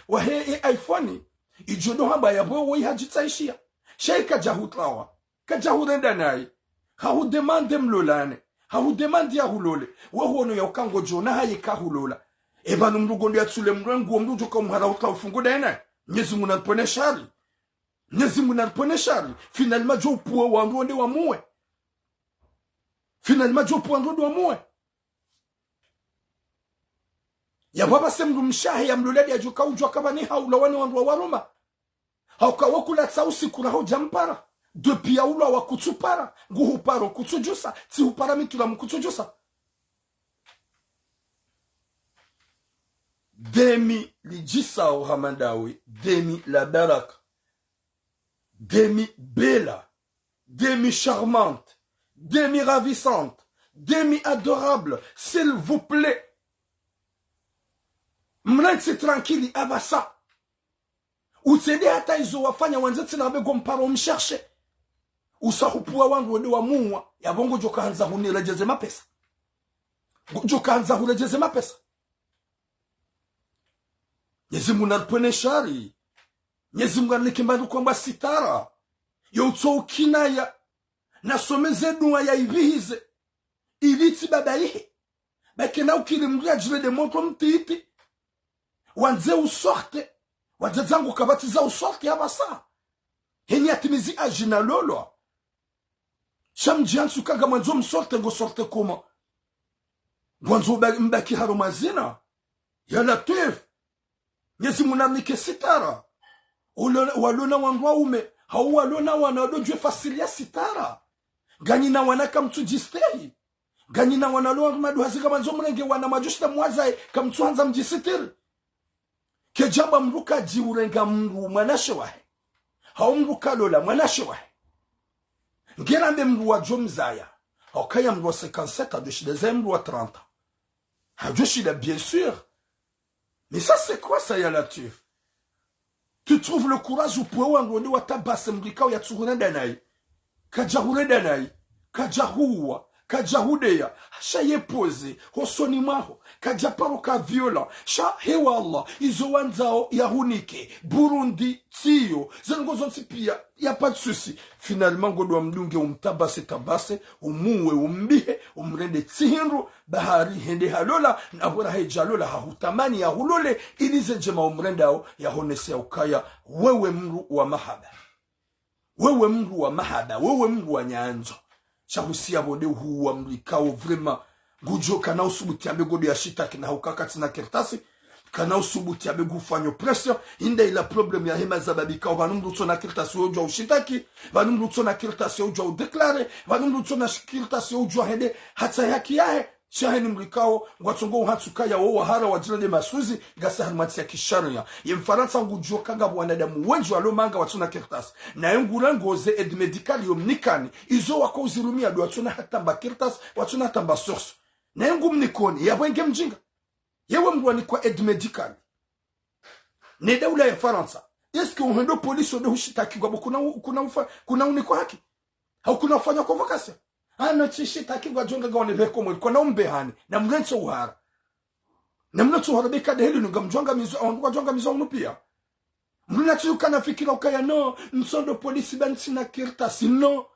wahe iPhone ijodo hamba yabo woi hajitsaishia sheika jahutrawa kajahurenda nai hahu demande mlolane hahu demande ya hulole wahuono ya ukango jona haye kahulola eba numrugondo ya tsule mrengu mrujo kwa mhara utla ufungo dena nyezi munalpone shari finalement jo puwa wanduonde wa muwe ya baba semdu mshahi ya mloledi ya joka ujwa kama ni haula wani wandu wa waroma hauka wakula tsausi kuna hau jampara depuis ya ula wa kutsupara nguhu paro kutsujusa si upara mitula mkutsujusa demi lijisa o hamandawi demi la baraka demi bella demi charmante demi ravissante demi adorable s'il vous plaît mnatsi tranquille abasa utsede hata izo wafanya wanzetsi na bego mparo mshershe usahupua wangu wende wa muwa ya bongo jokanza hunirejeze mapesa jokanza hunirejeze mapesa Nyezi munalpone shari Nyezi munalikimbadu kwamba sitara Yotso ukinaya Nasomeze duwa ya ibihize Iliti badaihe Bakena ukilimria jile de monto mtiiti Wanze usorte Wanze zangu kabatiza usorte ya basa Heni atimizi ajina lolo Shamjiansu kaga mwanzo msorte ngo sorte kuma Mwanzo mbaki harumazina Ya latif Nyezi munamike sitara walona wandu waume hau walona wanado jwe fasilia sitara ganyina wanaka mtu jistehi ganyina wanalo madu hazika manzo mrenge wana majushita mwazae kamtu hanza mjisitiri kejaba mruka jiurenga mru mwanashe wahe hau mruka lola mwanashe wahe ngerambe mru wa jomzaya hau mru wa 57 adoshida mru wa 30 adoshida bien sûr. Mais ça c'est quoi ça ya nature? Tu trouves le courage ou pour wangoni wa tabase mrikao ya tsurenda nai. Kajahurenda nai. Kajahuwa. kaja hudeya shaye pose hosoni maho kaja paro ka viola sha hewa Allah izo wanzao ya hunike Burundi tiyo zengozo pia ya pas de souci finalement godo mdunge tabase umuwe umbihe umrende tihinru bahari hende halola na bora hejalola hahutamani ya hulole ilize jema umrendao ya honese ukaya wewe mru wa mahaba wewe mru wa mahaba wewe mru wa nyanzo chahusia bode huwa mlikao vrema gujo kana usubuti abe godo ya shitaki na hukakati na kertasi kana usubuti abe gufanyo pression inda ila problem ya hema zababika vanumru tsona kertasi ojo ushitaki vanumru tsona kertasi ojo udeklare vanumru tsona kertasi ojo hende hata yaki yahe shaheni mlikao ngwatsongo uhatsukaya wo wahara wajilade masuzi gasa harmati ya kisharia ye mfaransa ngujo kanga wanadamu wenjo alomanga watsona kertas na yengura ngoze ed medical yomnikani izo wako uzirumia do watsona hatamba kertas watsona hatamba source na yengu mnikoni yabwenge mjinga yewe mbwani kwa ed medical ne daula ya Faransa eske uhendo polisi ode hushitaki kwa kuna uniko haki au kuna ufanya convocation ano chishitaki kwa jonga gone veko mwe kwa naumbehani na mrenso uhara na mrenso uhara beka de helu nga mjonga mizo kwa jonga mizo pia mruna tsukana fikira ukaya no msondo polisi bansina kirta sino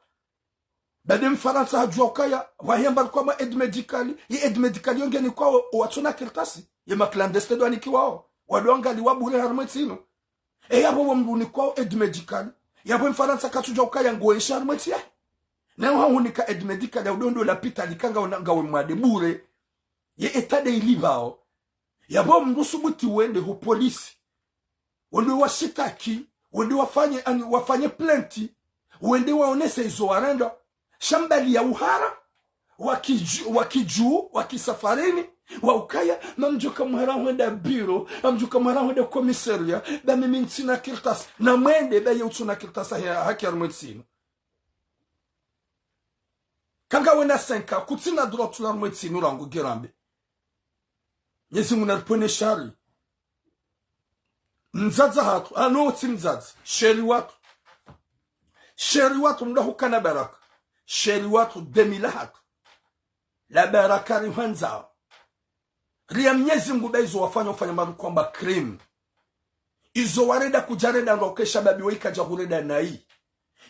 bade mfaransa hajua ukaya wahemba kwa ma ed medical yonge ni kwa watsona kirtasi ye ma clandestine do aniki wao wadonga liwabure harmetsino yabo wamruni kwa ed medical yabo mfaransa katuja ukaya ngoesha harmetsia na hunika ed medical ya udondo la pita likanga onanga we mwadebure ye etade ilivao yabo mrusubuti wende ho polisi wende washitaki wende wafanye plenty wende waonese izo warenda shambali ya uhara wakiju wakisafarini waukaya mamjuka muhara wenda biro mamjuka muhara wenda komisaria da mimi ntina kirtas na mwende da yutuna kirtas haki armetsino kanga wena 5 kutina droit la mwetsino rango gerambe yesi munarpone shari nzaza hatu ano tsinzaza sheri watu mda hukana baraka sheri watu demila hatu la baraka rihanza ria mnyezi mguda izo wafanya maru kwamba krim izo wareda kujareda ndoke shababi wika jahureda nai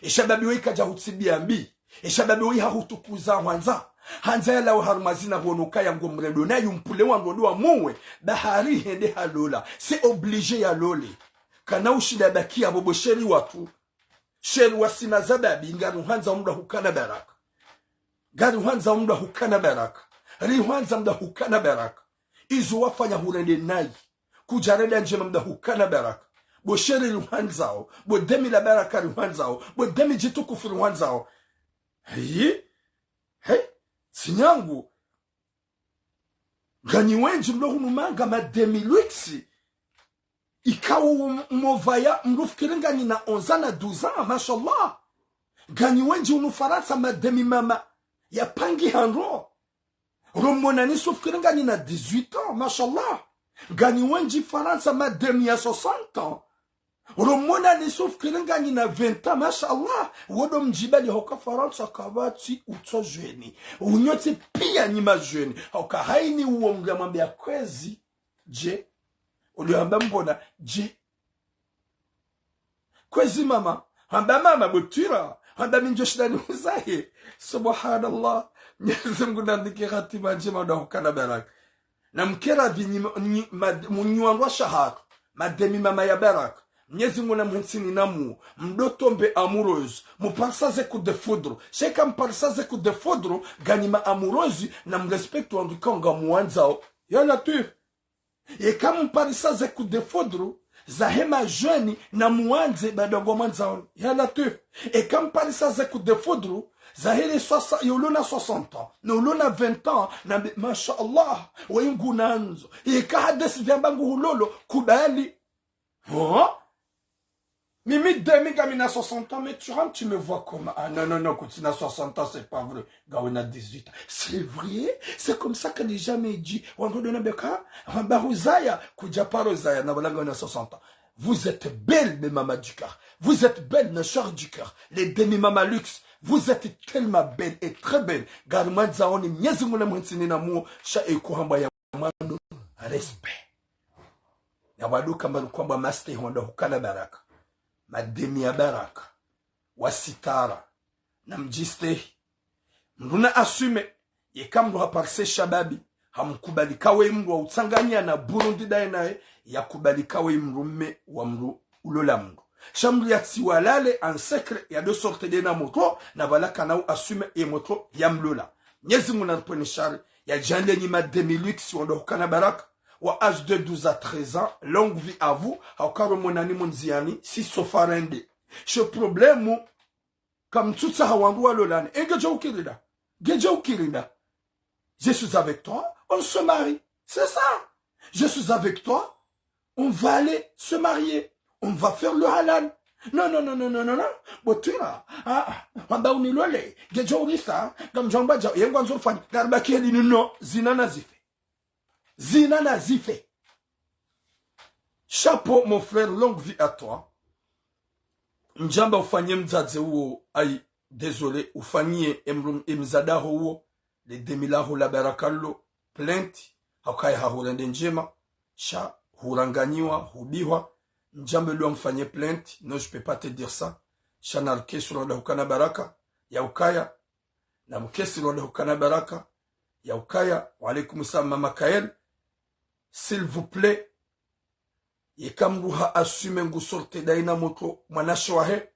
ishababi wika jahutibia mbi ishababi wika hutukuza hanza ya lao harumazina honoka ya ngomredo na yumpule wangodo wa muwe bahari hende halola c'est obligé ya lole kana ushida bakia bobo sheri watu sheri wasina zababi ngaru hanza umda hukana baraka garu hanza umda hukana baraka ri hanza umda hukana baraka izo wafanya hurende nai kujareda njema umda hukana baraka bo sheri ruhanzao bo demi la baraka ruhanzao bo demi jitu kufuru ruhanzao hey sinyangu gani wenji mlo hunumanga mademi luxi ikawu movaya mrufikiringa nina 11 na 12 ans mashallah gani wenji unufaransa mademi mama ya pangi hanro romona ni sufikiringa nina 18 ans mashallah gani wenji faransa mademi ya 60 ans romona ni sufikiringa nina 20 ans mashallah wodo mjibali hoka faransa kabati uto jweni unyote pia ni majweni hoka haini uomga mwambia kwezi je uliamba mbona je kwezi mama hamba mama butira hamba minjoshidani uzahi subhanallah Mwenyezi Mungu ndike hatima njema na hukana baraka na mkera munyuangwa shahar mademi mama ya baraka Mwenyezi Mungu na mhensini namu mdotombe amoureuse muparsaze ku de foudre sheka mparsaze ku de foudre ganima amoureuse na mrespect wandikanga muanzao ya nature e kama mparisaze ku de foudre zahema jeune na muanze badongo mwanzao ya nature e kama mparisaze ku de foudre zahiri 60 yuluna 60 ans na uluna 20 ans na masha Allah wa ingunanzo e kahadesi vyambangu hulolo kubali Mimi demi gamina 60 ans, mais tu rentres, tu me vois comme... Ah non, quand tu as 60 ans, c'est pas vrai. Gawina 18 ans. C'est vrai? C'est comme ça que les gens me disent, vous êtes belle, mes mamas du cœur. Vous êtes belle, mes chers du cœur. Les demi-mamas luxe. Vous êtes tellement belle et très belle. Garma zaoni mnyezi muna mhintini na muo. Sha eku hamba ya mando. Respect. Ya wadu kamba kwamba maste honda hukana baraka. Mademi ya baraka. Wasitara. Na mjiste. Mruna asume. Yekamru haparse shababi. Hamkubalikawe mru wa utangania na Burundi daenae. Yakubalikawe mrume wa mru ulola mru. Chambre ya tiwalale en secret ya de sorte de na moto na vala kanau assume e moto ya mlola nyezi muna mpone shari ya jande ni ma 2008 si ondo hukana baraka wa âge de 12 à 13 ans longue vie à vous haukaro monani monziani si sofarende ce problème comme tout ça hawandu walolane e geja ukirida je suis avec toi on se marie c'est ça je suis avec toi on va aller se marier. On va faire le halal. Non. Botira. Wamba unilole. Gejo urisa. Gamjomba jao. Yengo anzo fani. Garbaki heli no. Zina na zife. Chapeau, mon frère. Longue vie à toi. Njamba ufanye mzaze uo. Aïe. Désolé. Ufanye mzada uo. Le demila hula barakallo. Plainte. Hakai hahurende njema. Sha. Huranganiwa. Hubiwa. Njambe lui mfanye plainte. Non, je peux pas te dire ça. Chanal kesi ronda hukana baraka. Ya ukaya. Na mkesi ronda hukana baraka. Ya ukaya. Wa alaikum salam mama Kael. S'il vous plaît. Yekamruha assume ngu sorte daina moto mwanashe wahe.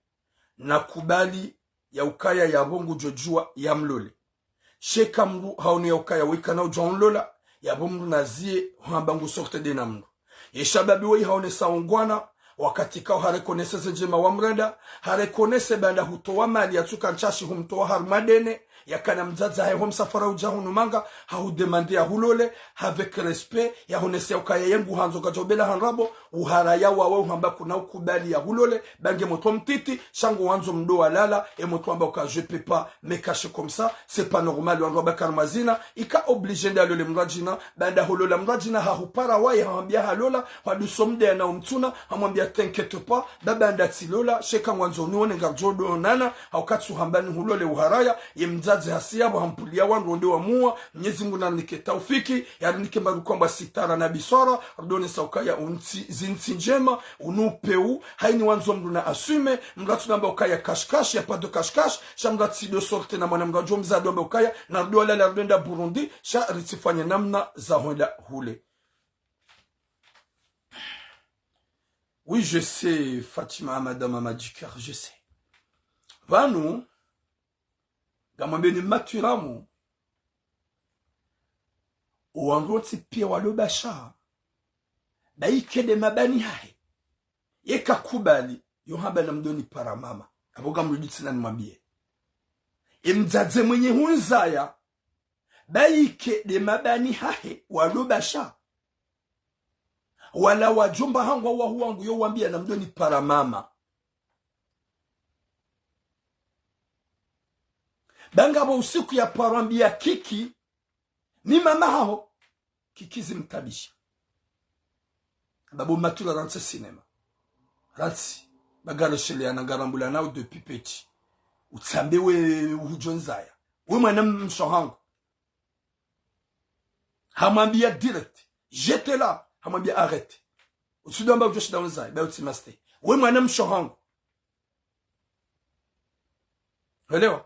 Na kubali ya ukaya ya bongu jojua ya mlole. Shekamru haoni ya ukaya wikana ujon lola. Ya bongu nazie huambangu sorte daina mlu. Yeshababi wei haone saungwana wakati kao harekonese zenjema wa mrenda harekonese banda hutowa mali ya tuka nchashi humtowa harmadene ya kana mzaza hae homsafara ujahunu manga haudemande ya hulole avec respect ya honese ya ukaya yengu hanzo kajobela hanrabo uhara ya wawe uhamba kuna ukubali ya hulole bange moto mtiti shangu wanzo mdoa lala et moto amba uka je peux pas me cacher comme ça c'est pas normal wanzo bakar mazina ika obligé d'aller le mrajina banda hulola mrajina hahupara wae hambia halola hadusomde ya na umtuna hamwambia t'inquiète pas babanda tilola sheka wanzo nuone ngarjodo nana haukatsu hambani hulole uharaya yemza hasiyabo hampulia wangu ndio amua Mwenyezi Mungu nanike taufiki yarinike marukomba sitara na bisora rdone saukaya unti zinti njema unupeu haini wanzo mdu na asume mratu namba ukaya kashkash ya pado kashkash shamrati do sorte na mwana mrajo mzado namba ukaya na rdo la rdenda Burundi sha ritifanya namna za honda hule. Oui, je sais, Fatima, madame Amadikar, je sais. Vanu gamwambie ni maturamu uangoti pia walobasha daike de mabani hae yeka kubali yohaba na mdoni para mama aboga mruditsina nimwambie imdzaze mwenye hunzaya daike de mabani hae walobasha wala wajomba hangu wa wangu yo wambia na mdoni para mama Bangabo usiku ya parambia kiki ni mama hao kikizi mtabisha babu matula rantse cinema ratsi bagalo shele anagarambula nao depuis petit utsambe we ujonzaya we mwana mshohangu hamwambia direct j'étais là hamwambia arrête usidamba ujoshi daunzaya ba utimaste we mwana mshohangu elewa.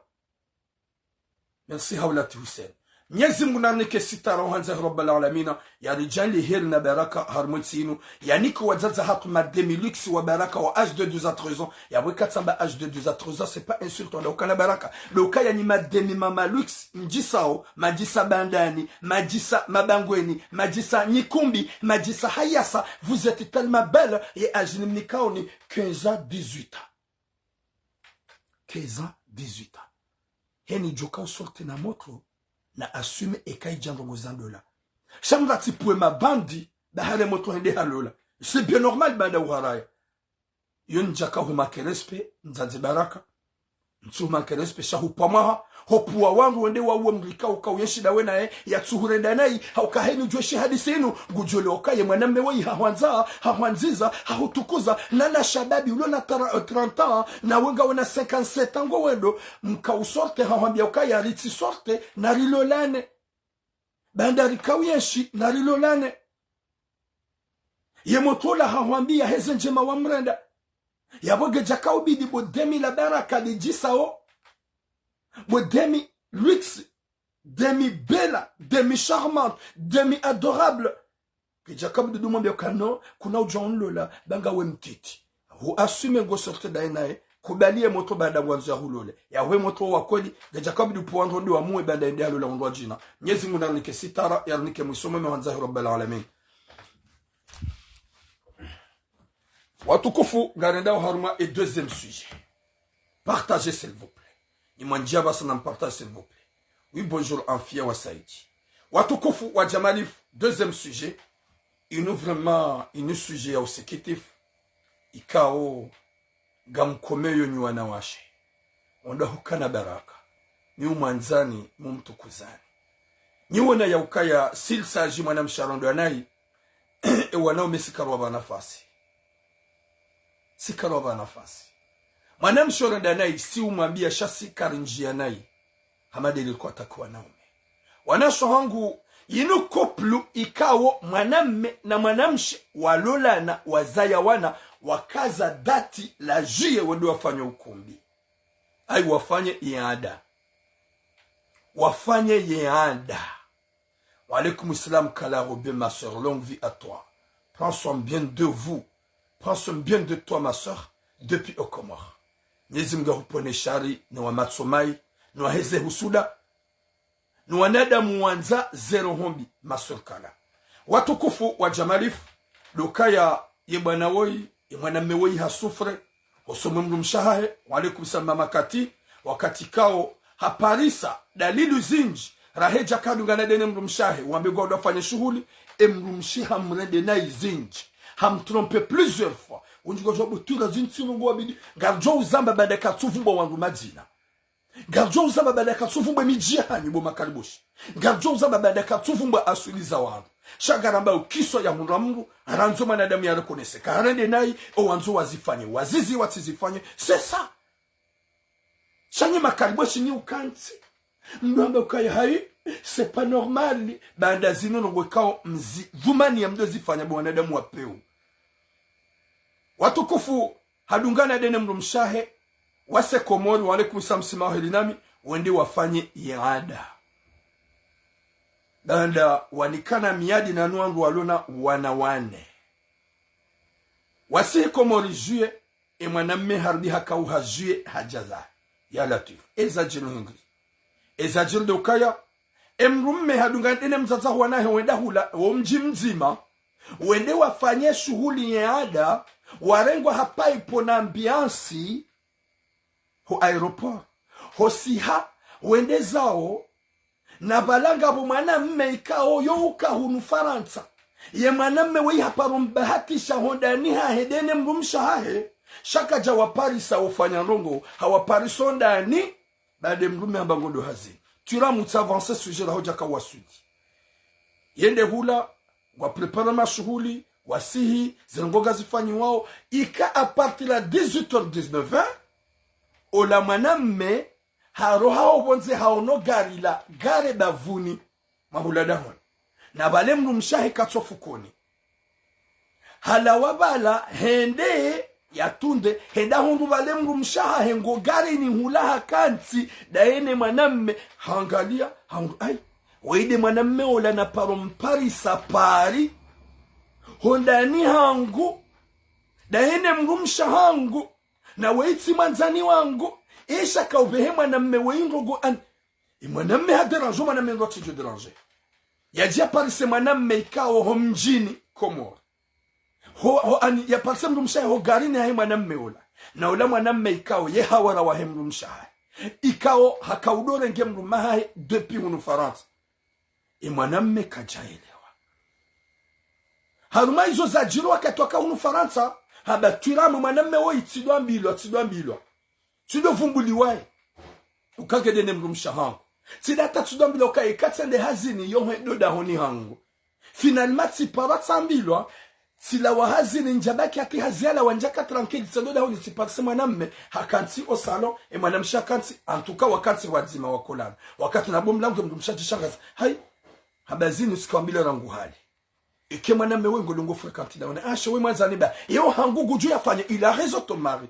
Merci Hawlati Hussein. Mwenyezi Mungu nanike sitara uhanze Rabbal Alamina ya rijali heri na baraka harmonsinu ya niko wazaza hatu mademi luxe wa baraka wa âge de 12 à 13 ans ya weka tsamba âge de 12 à 13 ans c'est pas insultant la ukana baraka le ukaya ni mademi mama luxe mjisao majisa bandani majisa mabangweni majisa nikumbi majisa hayasa vous êtes tellement belle et âge nimnikao ni 15 ans 18 ans 15 ans 18 ans heni joka usorte na moto na assume ekai jango ngozandola shamra tipwe mabandi bahare moto hende halola c'est bien normal banda uharaya yon jaka huma kerespe nzanze baraka Mtsuma keres pesha hupamaha hopuwa wangu wende wa uwe mrika ukawenshi dawe nae ya tsuhurenda nae haukaheni ujwe shahadisi inu gujole okaye mwanamme wei hawanziza hahutukuza nana shababi ulo na 30 na wenga wena 57 ango wendo mkausorte hawambia okaye ariti sorte na rilolane bandari kawenshi na rilolane yemotola hawambia heze njema wa mrenda yaboge jakao bidi bo demi la baraka de jisao bo demi luxe demi bella demi charmante demi adorable que jakao de dumambe kano kuna ujon lola banga we mtiti hu assume go sorte dainae kubalie moto bada mwanzo ya hulole ya we moto wa kweli ge jakao du poando ndo amue banda ndia lola ndo jina Mwenyezi Mungu nalike sitara yarnike mwisome mwanza rabbil alamin. Watukufu garenda haruma et deuxième sujet. Partagez s'il vous plaît. Imanjaba sanam partage s'il vous plaît. Oui bonjour Amphia wa Saïdi. Watukufu wa Jamalif deuxième sujet. Inu vraiment inu sujet ya usikitif. Ikao gamkomeyo ni wanawashe. Onda hukana baraka. Ni umanzani mumtukuzani. Ni wana ya ukaya silsa jimwana msharondo anai. E wanao mesikarwa banafasi. Sikarova nafasi. Mwanam shorenda nai si umambia shasi karinjia nai. Hamade ilikuwa takuwa naume. Wanasho hangu yinu koplu ikawo mwanamme na mwanamshe walola na wazaya wana wakaza dati la juye wendo wafanye ukumbi. Ay wafanye iada. Wafanye iada. Walaikum islam kala robe ma soeur, longue vie à toi. Prends soin bien de vous. Prends soin bien de toi, ma soeur, depuis au Comore. Nizimga hupone shari, nuwa matsomai, nuwa heze husuda, nuwa nada muwanza zero hombi, ma soeur kala. Watukufu wa Jamalif, lukaya yebana woi, yemwana mewoi hasufre, osome mrumshahahe, walikum salama kati, wakati kao haparisa, dalilu zinji, raheja kadunga nadene mrumshahe, wambegwa udafanya shuhuli, mrumshiha mrende na zinji. Ham trompe plusieurs fois. Unjigo jobu tura zintsino ngo abidi. Garjo uzamba bada katufumbo wangu madina. Garjo uzamba bada katufumbo mijihani bo makariboshi. Garjo uzamba bada katufumbo asuliza wangu. Shagaramba ukiso ya mungu aranzo manadamu ya rekonese. Karende nai o wanzo wazifanye. Wazizi watizifanye. C'est ça. Shanye makariboshi ni ukanti. Mwamba ukaya hai. C'est pas normal. Banda zino ngo kao mzi. Dhumani ya mdozi fanya bo wanadamu wapeu. Watukufu hadungana dene mrumshahe wase Komori wale kusamsima helinami wende wafanye iada. Banda wanikana miadi na nuangu walona wanawane. Wase Komori juye emwanamme hardi hakauha juye hajaza. Ya latif. Ezajiru hingri. Ezajiru de ukaya. Emrumme hadungana dene mzaza wanahe wenda hula womji mzima. Wende wafanye shughuli iada. Warengwa hapa ipo na ambiansi ho aeroport ho siha wende zao na balanga bo mwanamme ikao yoka hunu Faransa ye mwanamme wei hapa rumbahatisha hondani ha hedene mrumsha hahe shaka jawa Parisa ufanya rongo hawa Parisondani bade mrume ambangondo hazi tira mutavance sujet la hoja kawasudi yende hula wa prepara mashughuli wasihi zingoga zifanyi wao ika a partir la 18h19 ola mwanamme haroha obonze haono gari la gare bavuni mahulada hon na bale mrumshahe katsofukoni hala wabala hende yatunde henda hundu bale mrumshaha hengo gari ni hulaha kanti daene mwanamme hangalia hangu ai weide mwanamme ola na Parisa pari hondani hangu daene mrumsha hangu na weiti manzani wangu isha kaubehe mwanamme weingogo an mwanamme haderanjo mwanamme ngoti jo deranger yajia Parise mwanamme ikao ho mjini Komoro ho an ya Parise mrumsha ho garini hai mwanamme ola na ola mwanamme ikao ye hawara wa mrumsha ikao hakaudore nge mrumaha depuis unu Faransa mwanamme kajaelewa haruma hizo za jiro wakatoka unu Faransa haba tiramu mwanamme wo itidwa mbilwa tido vumbuliwae ukagede ne mrumsha hangu sida tatsudambila ukaye katsende hazini yomwe doda honi hangu finalement si para tsambilwa sila wahazini njabaki yake haziala wanjaka tranquille tsadoda honi si parse mwanamme hakansi osalo e mwanamsha kansi antuka wakansi wadzima wakolana wakati na bomu langu mrumsha shangazi hai habazini usikwambile rangu hali ike mwanamme wengo longo fréquente na wana ashe we mwanzani ba yo hangu guju yafanye il a raison ton mari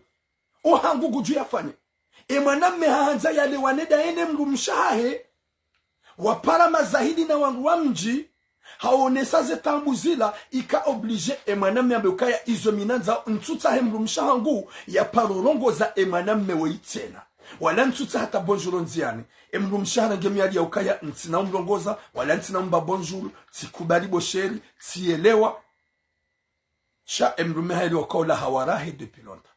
o hangu guju yafanye e mwanamme haanza yale waneda ene mrumshahe wapara mazahidi na wangu wa mji haonesa zetambuzila ika oblige e mwanamme abekaya izominanza ntutsa he mrumshahangu ya parorongo za e mwanamme weitena wala ntutsa hata bonjour nziani e mrumshahana ngemiali ya ukaya ntina umrongoza wala ntina umba bonjour tikubali bosheri tielewa sha e mrumeha ili wakaula hawarahe depuis longtemps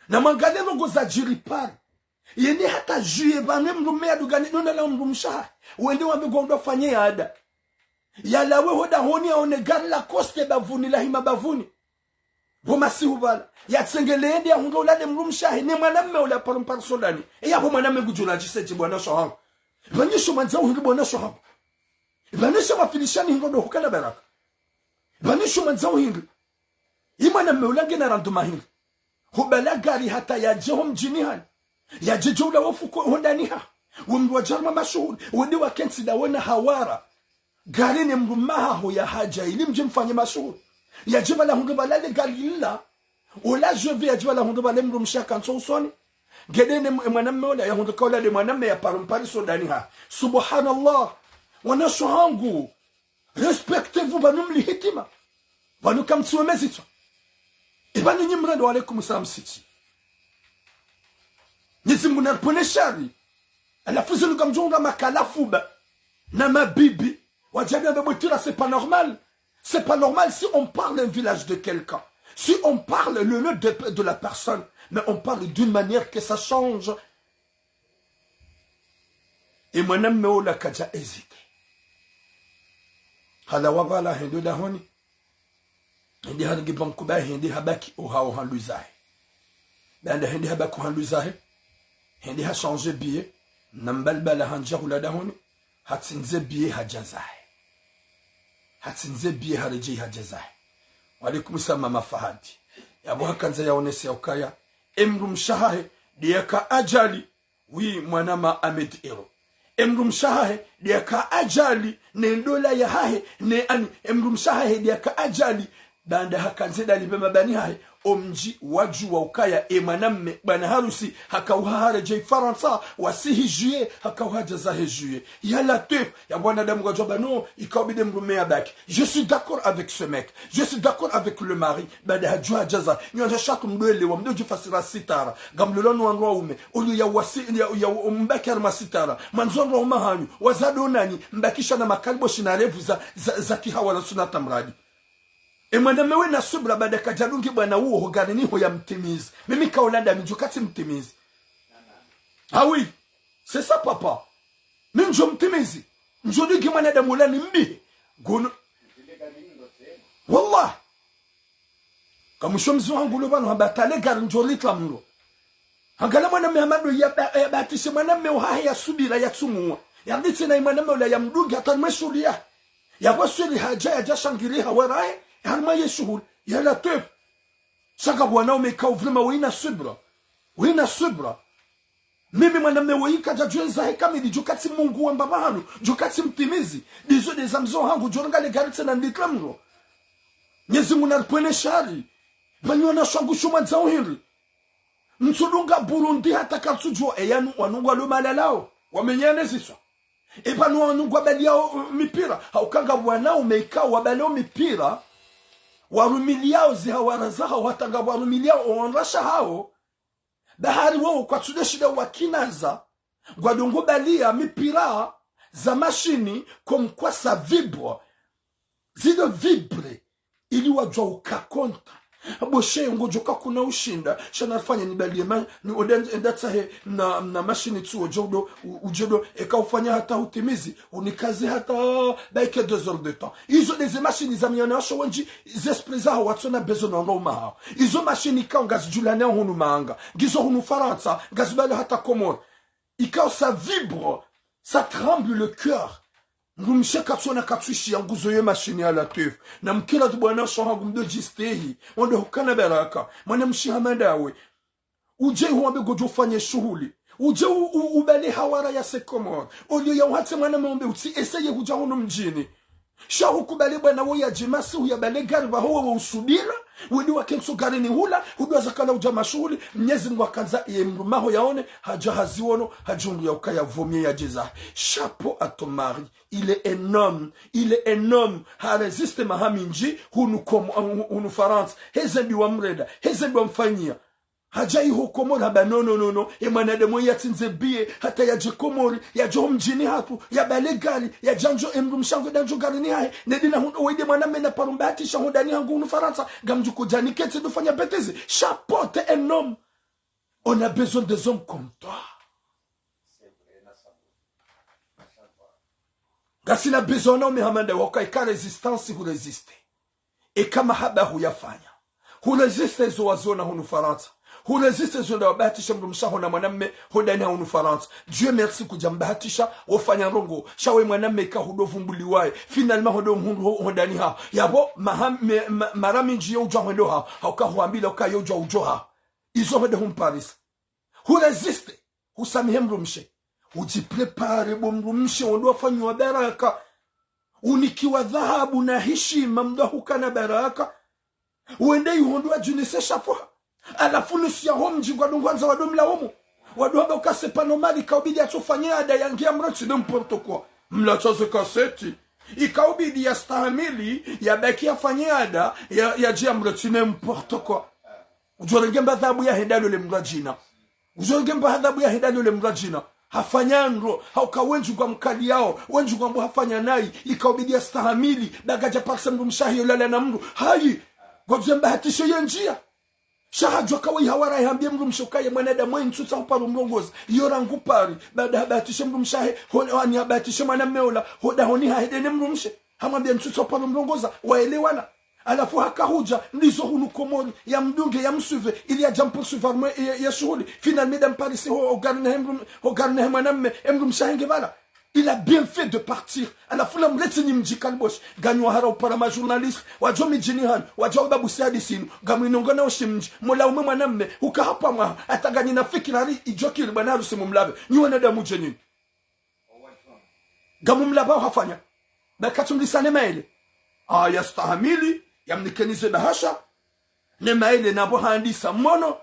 na mangale rongo za jiripari yende hata juye bane mrumea dugani nona la mrumshaha wende wamegondwa fanye ya ada yalawe hoda honi ya onegari la koste bavuni la hima bavuni bomasi hubala ya tsengeleende ya hunga ulade mrumshahe ni mwanamme ula parumpar sodani ya hu mwanamme gujuna jiseji bwana shohangu banisho manzao hingi bwana shohangu banisho mafilishani hingo do hukala baraka banisho manzao hingi mwanamme ulange na randuma hingi hubala gari hata ya jehom jinihani ya jejula wafuko hondaniha wumdwa jarma mashuhuri wende wa kensi da wana hawara gari ni mrumaha ho ya haja ili mjimfanye mashuhuri ya jiba la hundu balale galila ola jeve ya jiba la hundu balale mrumsha kanso usoni gedene mwanamme ola ya hundu kaula de mwanamme ya parumpari sodaniha subhanallah wana shohangu respectez-vous banumli hitima banu kamtsuwe mezito ibani nyimrendo wa alaikum salam siti Nyezimungu na pone shari alafuzi luka mjonga makalafuba na mabibi wajabi ababotira c'est pas normal. C'est pas normal si on parle d'un village de quelqu'un. Si on parle le nom de la personne, mais on parle d'une manière que ça change. Et moi n'aime pas la kaja hésité. Hala wabala hindi lahoni. Hindi hangi bankuba hindi habaki oha oha luzahe. Banda hindi habaki oha luzahe. Hindi ha changé billet. Nambalbala hanja hula dahoni. Hatsinze billet hajazahe. Hatsinze biye hareji hajazahi walikum sama mafahadi yabo hakanza yaonese ya ukaya emrumshahe diaka ajali wi mwanama Ahmed Ero emrumshahe diaka ajali ne ndola ya hahe ne ani emrumshahe diaka ajali banda hakanze dalibe mabani hahe omji waju wa ukaya emanamme bana harusi hakauhara jay faransa wasihi juye hakauhaja zahe juye ya latif ya bwana damu kwa joba no ikabide mrumea baki je suis d'accord avec ce mec je suis d'accord avec le mari bada hajua jaza nyanja shaku mdwele wa mdoji fasira sitara gamlolonu wanwa ume ulu ya wasi ya mbaki arma sitara manzonro umahanyu wazado nani mbakisha na makalbo shinarevu za kihawala sunata mradi Emwanamme we na subra bada kajalungi bwana uo hogani niho ya mtimizi. Mimi kaolanda mijukati mtimizi. Ah oui, c'est ça papa. Mimi njo mtimizi. Njo dugi mwanada mulani mbihe. Gono. Wallah. Kamusho mzu wangu lobano habatale gari njo litla mlo. Hangala mwanamme hamadu ya batishe mwanamme uhahe ya subira ya tsumuwa. Ya nditi na mwanamme ula ya mdungi hata mweshulia. Ya wasuri haja ya jashangiri hawarahe. Harma yeshuhul ya latif saka bwana umekao vrema wina subra mimi mwanamme weika jajuenza hekamili jukati Mungu wa mbabahanu jukati mtimizi dizo de zamzo hangu joronga le garitse na ndiklamro nyezi munarpwene shari banyona shangu shuma zao hiri mtulunga Burundi hata katsujua eyanu wanungwa lo malalao wamenyane siswa ebanu wanungwa bali yao mipira haukanga bwana umeikao wabalao mipira warumiliao zihawarazaho watanga warumiliao onrasha hao bahari wao kwa tudeshida wakinaza gwadongo balia mipira za mashini comme quoi ça vibre zile vibre ili wajua ukakonta boshe ngojoka kuna ushinda shanafanya nibalie ni odenza he na mashini tu ujodo ekaufanya hata utimizi unikaze hata baike 2 heures de temps izo des machines za mionasho wenji zespreza watsona besoin na ngoma izo machine ka ngazijulana hunu manga gizo hunu faransa ngazibalo hata komor Ikao ça vibre, ça tremble le cœur. Ngumshe katsona katsushi yangu zoye mashini ala tef. Na mkila tubwana shoha ngumdo jistehi. Wande hukana baraka. Mwana mshihamadawe. Uje huambe gojo fanye shughuli. Uje ubale hawara ya sekomor. Olio ya uhate mwana meombe uti eseye huja hono mjini. Shahu kubale bwana woya jimasi huya bale gari wa huwa wa usubira. Wili wa kenso gari ni hula. Hudu zakala uja mashughuli. Mnyezi mwakanza iye mrumaho yaone. Haja haziwono. Hajungu ya ukaya vomie ya jeza. Chapeau à ton mari. Il est un homme. Il est un homme. Ha resiste mahaminji. Hunu farans. Hezembi wa mreda. Hezembi wa mfanyia. Hajai hukomori haba no. Mwanadamu ya tinzebie. Hata ya jikomori. Ya jo mjini hatu. Ya balegali. Ya janjo emrumshango danjo gari ni hae. Nedina huide mwaname na parumbati. Shahudani hangu hunu faransa. Gamjuko jani kete dufanya betezi. Chapeau, t'es un homme. On a besoin des hommes comme toi. Gasina besoin na umehamanda waka ika resistance hu resiste. Eka mahaba huyafanya. Hu resiste zo wazona hunu faransa. Hu resiste zo na wabahatisha mrumshaho na mwanamme hodani hunu faransa. Dieu merci kujambahatisha wafanya rongo. Shawe mwanamme ka hudovu mbuliwae. Finalement hodovu hodani ha. Yabo marami nji yo uja huendo ha. Hauka huambila uka yo uja ujo ha. Izo hode hum Paris. Hu resiste. Hu samihe mrumshe. Ujiprepare bomrumshe wando wafanywa baraka. Unikiwa dhahabu na heshima mdahuka na baraka. Uende yuhondu ajunise shafwa. Alafu nusu ya homu jingwa dungwanza wadomla homu. Wadomba ukasepano mali kaubidi atufanya ada yangia mrochi de mporto kwa. Mlachaze kaseti. Ikaubidi ya stahamili ya beki ya fanyada ya jia mrochi ne mporto kwa. Ujorengemba dhabu ya hedalo le mrajina. Ujorengemba dhabu ya hedalo le mrajina. Hafanyandro, haukawenju kwa mkali yao, wenju kwa mbu hafanya nai, ikaubidia stahamili, bagaja paksa mbu mshahi ulala na mru, hayi, kwa mzemba hatisho yenjia. Shahajwa kawa ihawara ihambie mru mshokaye mwanada mwenye tuta uparu mrongozi, yora ngupari, bada habatisho mru mshahi, honi habatisho mana meola, hoda honi hahedene mru mshe, hamambia mtuta uparu mrongoza, waelewana. Alafu hakahuja ndizo hunu komori ya mdunge ya msuve ili ya jampo suvarme ya shughuli finalement dans Paris ho garne manamme emrum shahenge bala. Il a bien fait de partir. Alafu la mleti ni mji kalbosh ganywa hara upara ma journaliste wajomi jinihan wajomi babu sadi sinu gaminongana oshimji mola ume manamme ukahapa mwa atagani na fikirari ijokiri bana rusimu mlabe nyuwana damu jenini gamu mlaba hafanya bakatumlisane maile yastahamili yamnikenize bahasha nema ile nabo handisa mono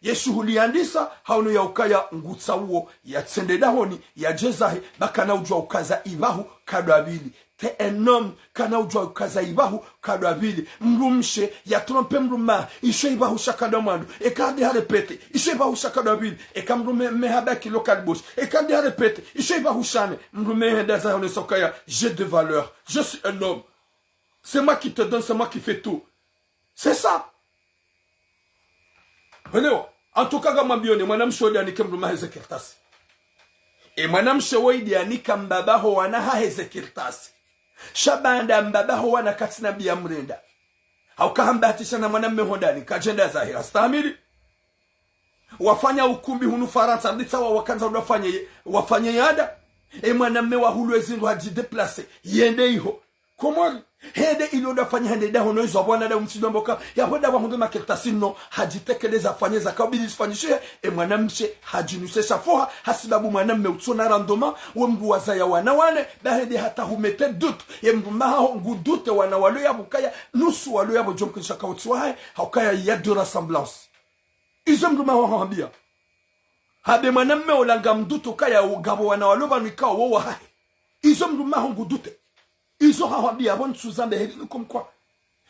yeshuhuli andisa hauno ya ukaya ngutsa uo ya tsendeda honi ya jezahe bakana ujwa ukaza ibahu kadwabili te enom kana ujwa ukaza ibahu kadwabili mrumshe ya trompe mruma ishe ibahu shakadomando ekande harepete ishe ibahu shakadwabili ekamrume mehabaki local bush ekande harepete ishe ibahu shane mrume hendaza honi sokaya j'ai de valeur je suis un homme. C'est moi qui te donne, c'est moi qui fais tout. C'est ça. Venez, en tout cas, gamambione, mwanam shodi anike mruma hezekirtasi. E mwanam shodi anika mbabaho wana hezekirtasi. Shabanda mbabaho wana katina biya mrenda. Haukahambatisha na mwanam mehodani, kajenda zahira. Stamili? Wafanya ukumbi hunu faransa, ndita wakanza wafanye yada. E mwanam mewa hulu ezindu hajideplase. Yende iho. Komori. Hede iloda fanya hende da hono izo abwana da umtidomboka ya hoda wa hondo makirtasino hajitekeleza fanya za kabili sifanyishe mwanamshe hajinuse shafoha hasibabu mwanamme utsona randoma wembu wazaya wanawane bahede hata humete dut yembu maha ngudute wanawalo ya bukaya nusu walo ya bojomkisha kautsuwahe haukaya ya de ressemblance izo mdu maha hambia habe mwanamme olanga mduto kaya ugabo wanawalo banikao wowa hae izo mdu maha ngudute izo hawabia bon suzambe heli kumkwa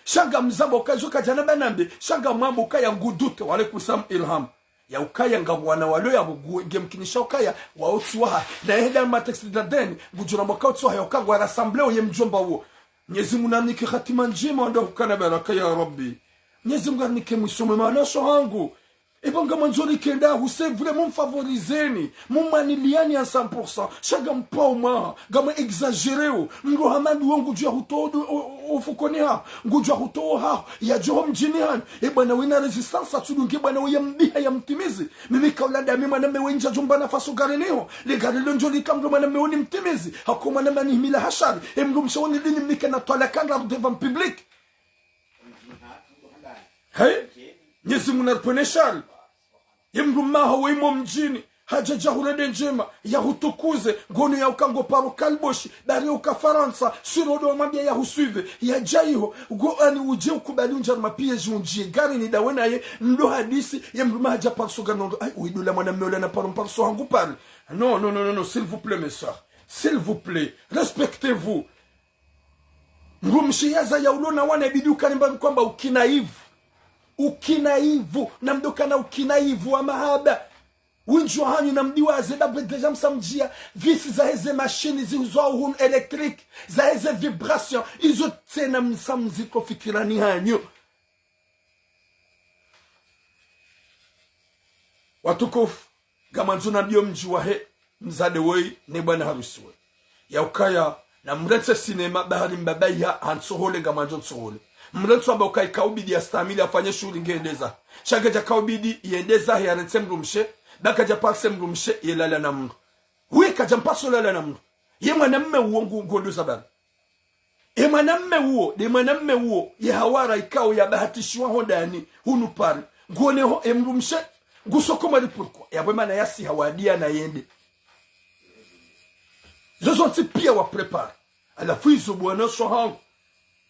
shanga mzambo kazo kajana banambe shanga mambo kaya ngudute wale kusam ilham ya ukaya ngabwana walo ya buge mkinisha ukaya wa otsuha na heda matext dadeni bujura mbakotso ya ukagwa rassemble ye mjomba wo Mwenyezi Mungu nanike khatima njema ndo ukana baraka ya Rabbi Mwenyezi Mungu nanike msume manasho hangu Et bon, comme on kenda, vous savez vraiment favoriser, mon maniliani à 100%. Chagam pas au moins, gamme exagéré, ngo hamadu wangu jua hutodo, ofukonea, ngo jua hutodo ha, ya Jerome Jinihan, et bwana wina resistance, atulunge bwana wiyambiha ya mtimizi. Mimi kaulada mimi mwana mewenja jumbana faso gareneo, le garelon joli kamdo mwana mewoni mtimizi, hako mwana mani himila hashari, et mlumshawani lini mnike na toala kandra devant public. Hey? Nyezi munarpone shari. Yemrumaha wimo mjini. Haja jahurede njema. Ya hutukuze. Ngono ya ukango paro kalboshi. Dari uka Faransa. Surodo wa mambia ya husuive. Ya jaiho. Goani uje ukubali unjar mapia junjie. Gari ni dawena ye. Ndo hadisi. Yemrumaha ja parso ganondo. Ay, uidula mwana meola na paro parso hangu pari. Non, non, non, non, s'il vous plaît, mes soeurs. S'il vous plaît. Respectez-vous. Ngumshiyaza ya ulona wana ibidu kanimba kwamba ukinaivu na mdokana ukinaivu wa mahaba winjwa hanyu na mdiwaze da deja msamjia visi za heze machine ziuzwa uhun electric za heze vibration izo tena msamziko fikirani hanyu watukufu gamanzuna ndio mji wa he mzade wei ne bwana harusi we ya ukaya na mretse sinema bahari mbabaiha hansohole gamanzo nsohole mrenso amba ukai kaubidi ya stamili afanye shughuli ngendeza shage ja kaubidi yendeza ya rensemrumshe baka ja parse mrumshe yelala na mndo weka jampaso lala na mndo ye mwanamme uongo ngondo zabara e mwanamme uo ye hawara ikao ya bahatishwa hondani hunu pari ngone ho emrumshe gusokoma lipurko ya bwema yasi hawadia na yende zozo pia wa prepare alafu hizo bwana sohangu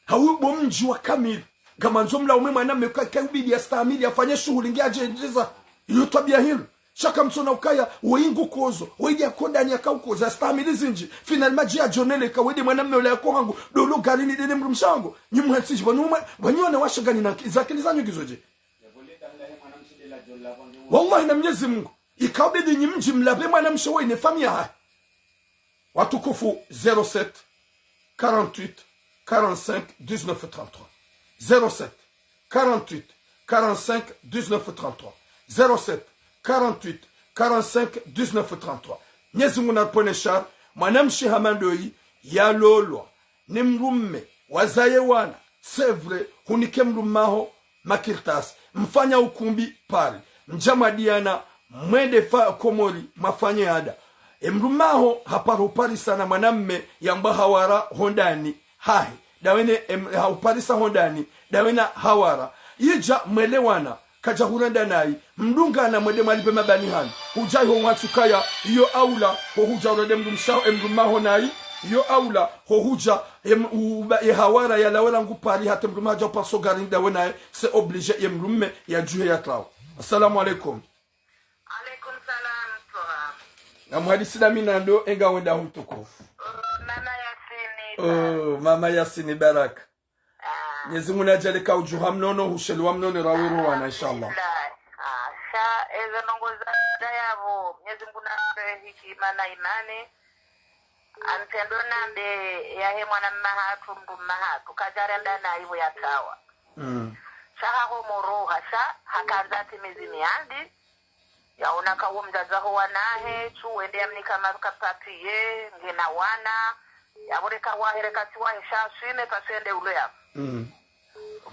haubo mji wa kamili kama nzomla umema na mekubidi ya stamili afanye shughuli ngiaje ndeza iyo tabia hilo shaka msona ukaya weingu kozo weidi akoda ni akaukoza stamili zinji final maji ya jonele kawedi mwanamume ule yako hangu dolo garini dede mrumshango nyimwetsiji banyone washagani na zakili zanyu gizoje wallahi na Mwenyezi Mungu ikabidi nyimji mlabe mwanamshe wewe ni familia watukufu 07 48 45 19 33 07 48 45 19 33 07 48 45 19 33 Mwenyezi Mungu anaponeshar mwanamshi hamandoi ya lolwa ni mrumme wazaye wana sevre hunike mrumaho makirtas mfanya ukumbi pari mjamadiana mwende fa komori mafanye ada mrumaho haparo pari sana mwanamme yamba hawara hondani hahi dawene hauparisa hondani dawena hawara yija mwelewana kaja hurenda nai mdunga na mwede malipe mabani hani hujai ho watukaya iyo aula ho huja urede mdumshao mdumaho nai iyo aula ho huja hawara ya lawela ngupari hata mdumaha jau paso garin dawena se oblige mdumme ya juhe ya trao. Assalamu alaikum. Alaikum salam toha. Na muhadisi damina ndo enga wenda humtukufu. Mama Yasini Barak. Mwenyezi Mungu ajalika ujuha mnono hushelwa mnono rawiru wana inshallah. Sha eze nongoza dayavo Mwenyezi Mungu nape hekima na imani. Antendo nande yahe mwanamume hatu mdumme hatu kajarenda na hivyo yatawa. Shaha ho moroha sha hakanza timizi miandi. Yaona kawo mzazaho wanahe chuwende yamnika maruka papiye ngena wana yaboreka wahereka tiwa hisha swime pasende ule hapo.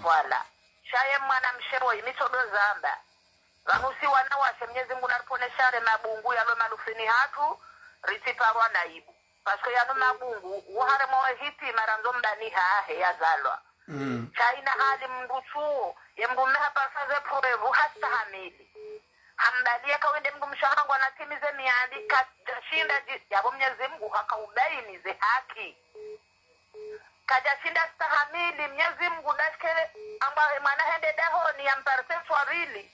Voilà. Shaye mwana mshewo imitodo zamba. Vanusi wana washe Mwenyezi Mungu naponesha mabungu yalo malufini hatu ritiparwa naibu. Paske yano mabungu uhare mwa hiti maranzo mdani hahe yazalwa. Chaina hali mbuchu yemgume hapa saze proevu hasta hamili. Hamdalia kawende Mungu mshahangu anatimize miandi kashinda yabo Mwenyezi Mungu hakaubainize haki. Kajashinda stahamili Mwenyezi Mungu dashkele ambaye maana hende dahoni amparse swabili.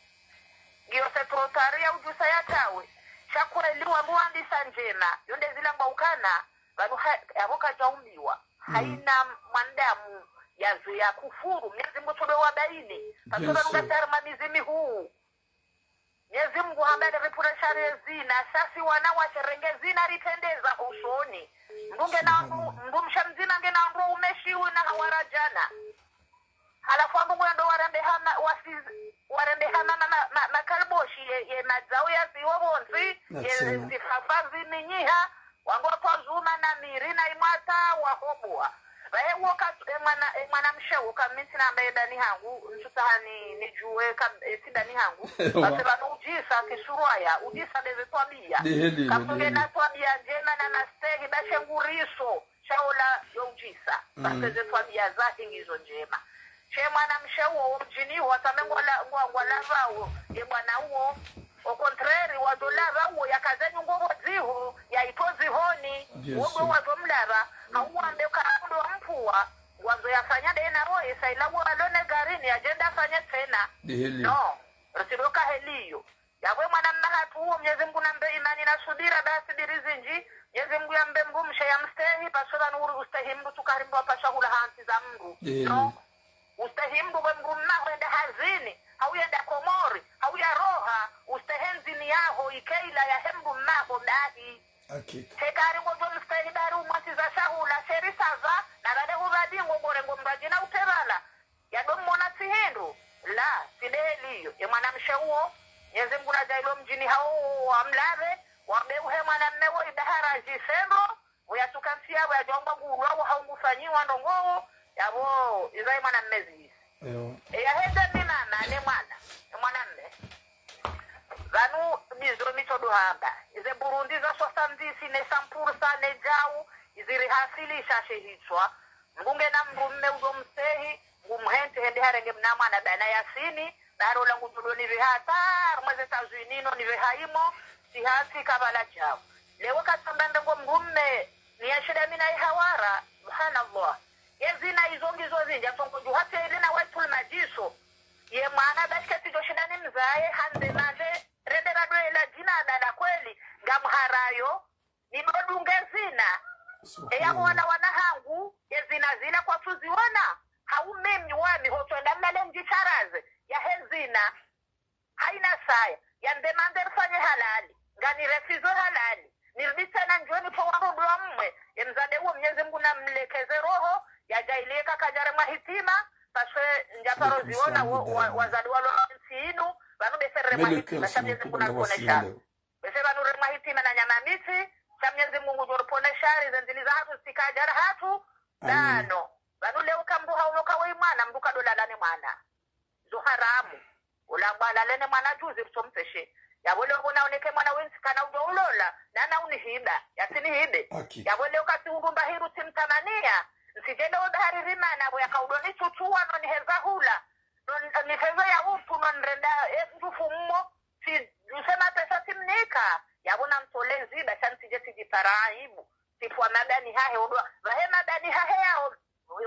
Giyo sekrotaria ujusa ya tawe. Shakura iliwa luandi sanjema. Yonde zila mbaukana vanu yaboka jaumbiwa. Haina mwandamu yazu ya kufuru Mwenyezi Mungu tobe wabaini. Pasoda nungatari mamizimi huu. Mwenyezi Mungu hambele ripura shari zina sasi wana washerenge zina ritendeza usoni mdunge na mdumsha mzina nge na mru umeshiu na hawarajana halafu ambu ndo warambe hama warende hama makalboshi ye mazao ya ziwo bonzi ye zifafazi minyiha wango kwa zuma na miri na imata wahobwa bae woka mwana mshewo kamiti na mbedani hangu nsutahani nijuwe sidani hangu baseba ujisa kisuruaya ujisa dezetwabia kafunge na twabia jema na nastegi bashenguriso shaola yojisa basezetwabia za ingizo njema che mwana mshewo mjini watamengo la vao ye mwana uo au contraire wadolava uo yakazenyu ngobo ziho ya itozi honi uo wazomlava hauambe kakundo mpuwa wazo yafanya dena roe sailabu alone garini agenda fanya tena no rasidoka heliyo yawe mwana mnahatu uo Mwenyezi Mungu nambe imani na subira basi dirizinji Mwenyezi Mungu yambe mgumshe ya mstehi pasola nuru ustahimbu tukarimbu apashahula hansi za Mungu no ustahimbu wemgumna wenda hazini hauyenda Komori hauya roha ustahenzini yaho ikeila ya hembu mnaho dahi hekari ngozo mstehi daru mwati za shahula sherisaza na rade huvadi ngogore ngomraji na uterala ya domona sihindu la sideliyo ya mwana mshauo Mwenyezi Mungu najailo mjini hao amlave wabeuhe mwana mmewo idahara jisendo uyatukansia wajomba gurwa haungufanyiwa ndongo yabo izai mwana mmezi ya henda mimama ne mwana mme vanu bizo mitodo hamba ize Burundi za sosamdisi ne sampursa ne jau iziri hasili shashehitswa ngunge na mrumme uzo msehi ngumhente hende harenge mna mwana bana yasini daro la ngutulo ni vihata mweze tazuinino ni vihaimo sihasi kabala jau lewo kasambanda ngo mrumme ni yashida mina ihawara subhanallah yezina izongizo zinja songo juhate elena waitul majiso ye mwana bashkati joshidani mzae hande manje redera doela jina dada kweli ngamharayo ni bodunge zina eya wana hangu yezina zina kwa tuziona haumemi wami hotwenda mmele mjicharaze ya hezina haina saya ya ndemande rfanye halali ngani refizo halali nirudisana njoni kwa warudu wa mwe yemzade uo Mwenyezi Mungu na mlekeze roho ya jaileka kajare mahitima paswe njaparo ziona wazadu walo nsinu vanu beserre mahitima cha Mwenyezi Mungu na kuoneshari bese vanu re mahitima na nyamamisi cha Mwenyezi Mungu jorponeshari zenziliza hatu stikajara hatu dano vanu leo kambuha unoka weimana mbuka dolalane mwana zuharamu ulambala lene mwana juzi msompeshe yabole unaoneke mwana wensi kana ujo ulola nana unihida yasinihibe yabole ukati undumba hiru timtamania nsijende udhari rimana bo yakaudoni chuchua no niheza hula no niheza ya upu no nrenda ndufu mmo si usema pesa timnika yabona mtolezi basha nsije tijiparaibu sifua madani hahe udwa vahe madani hahe yao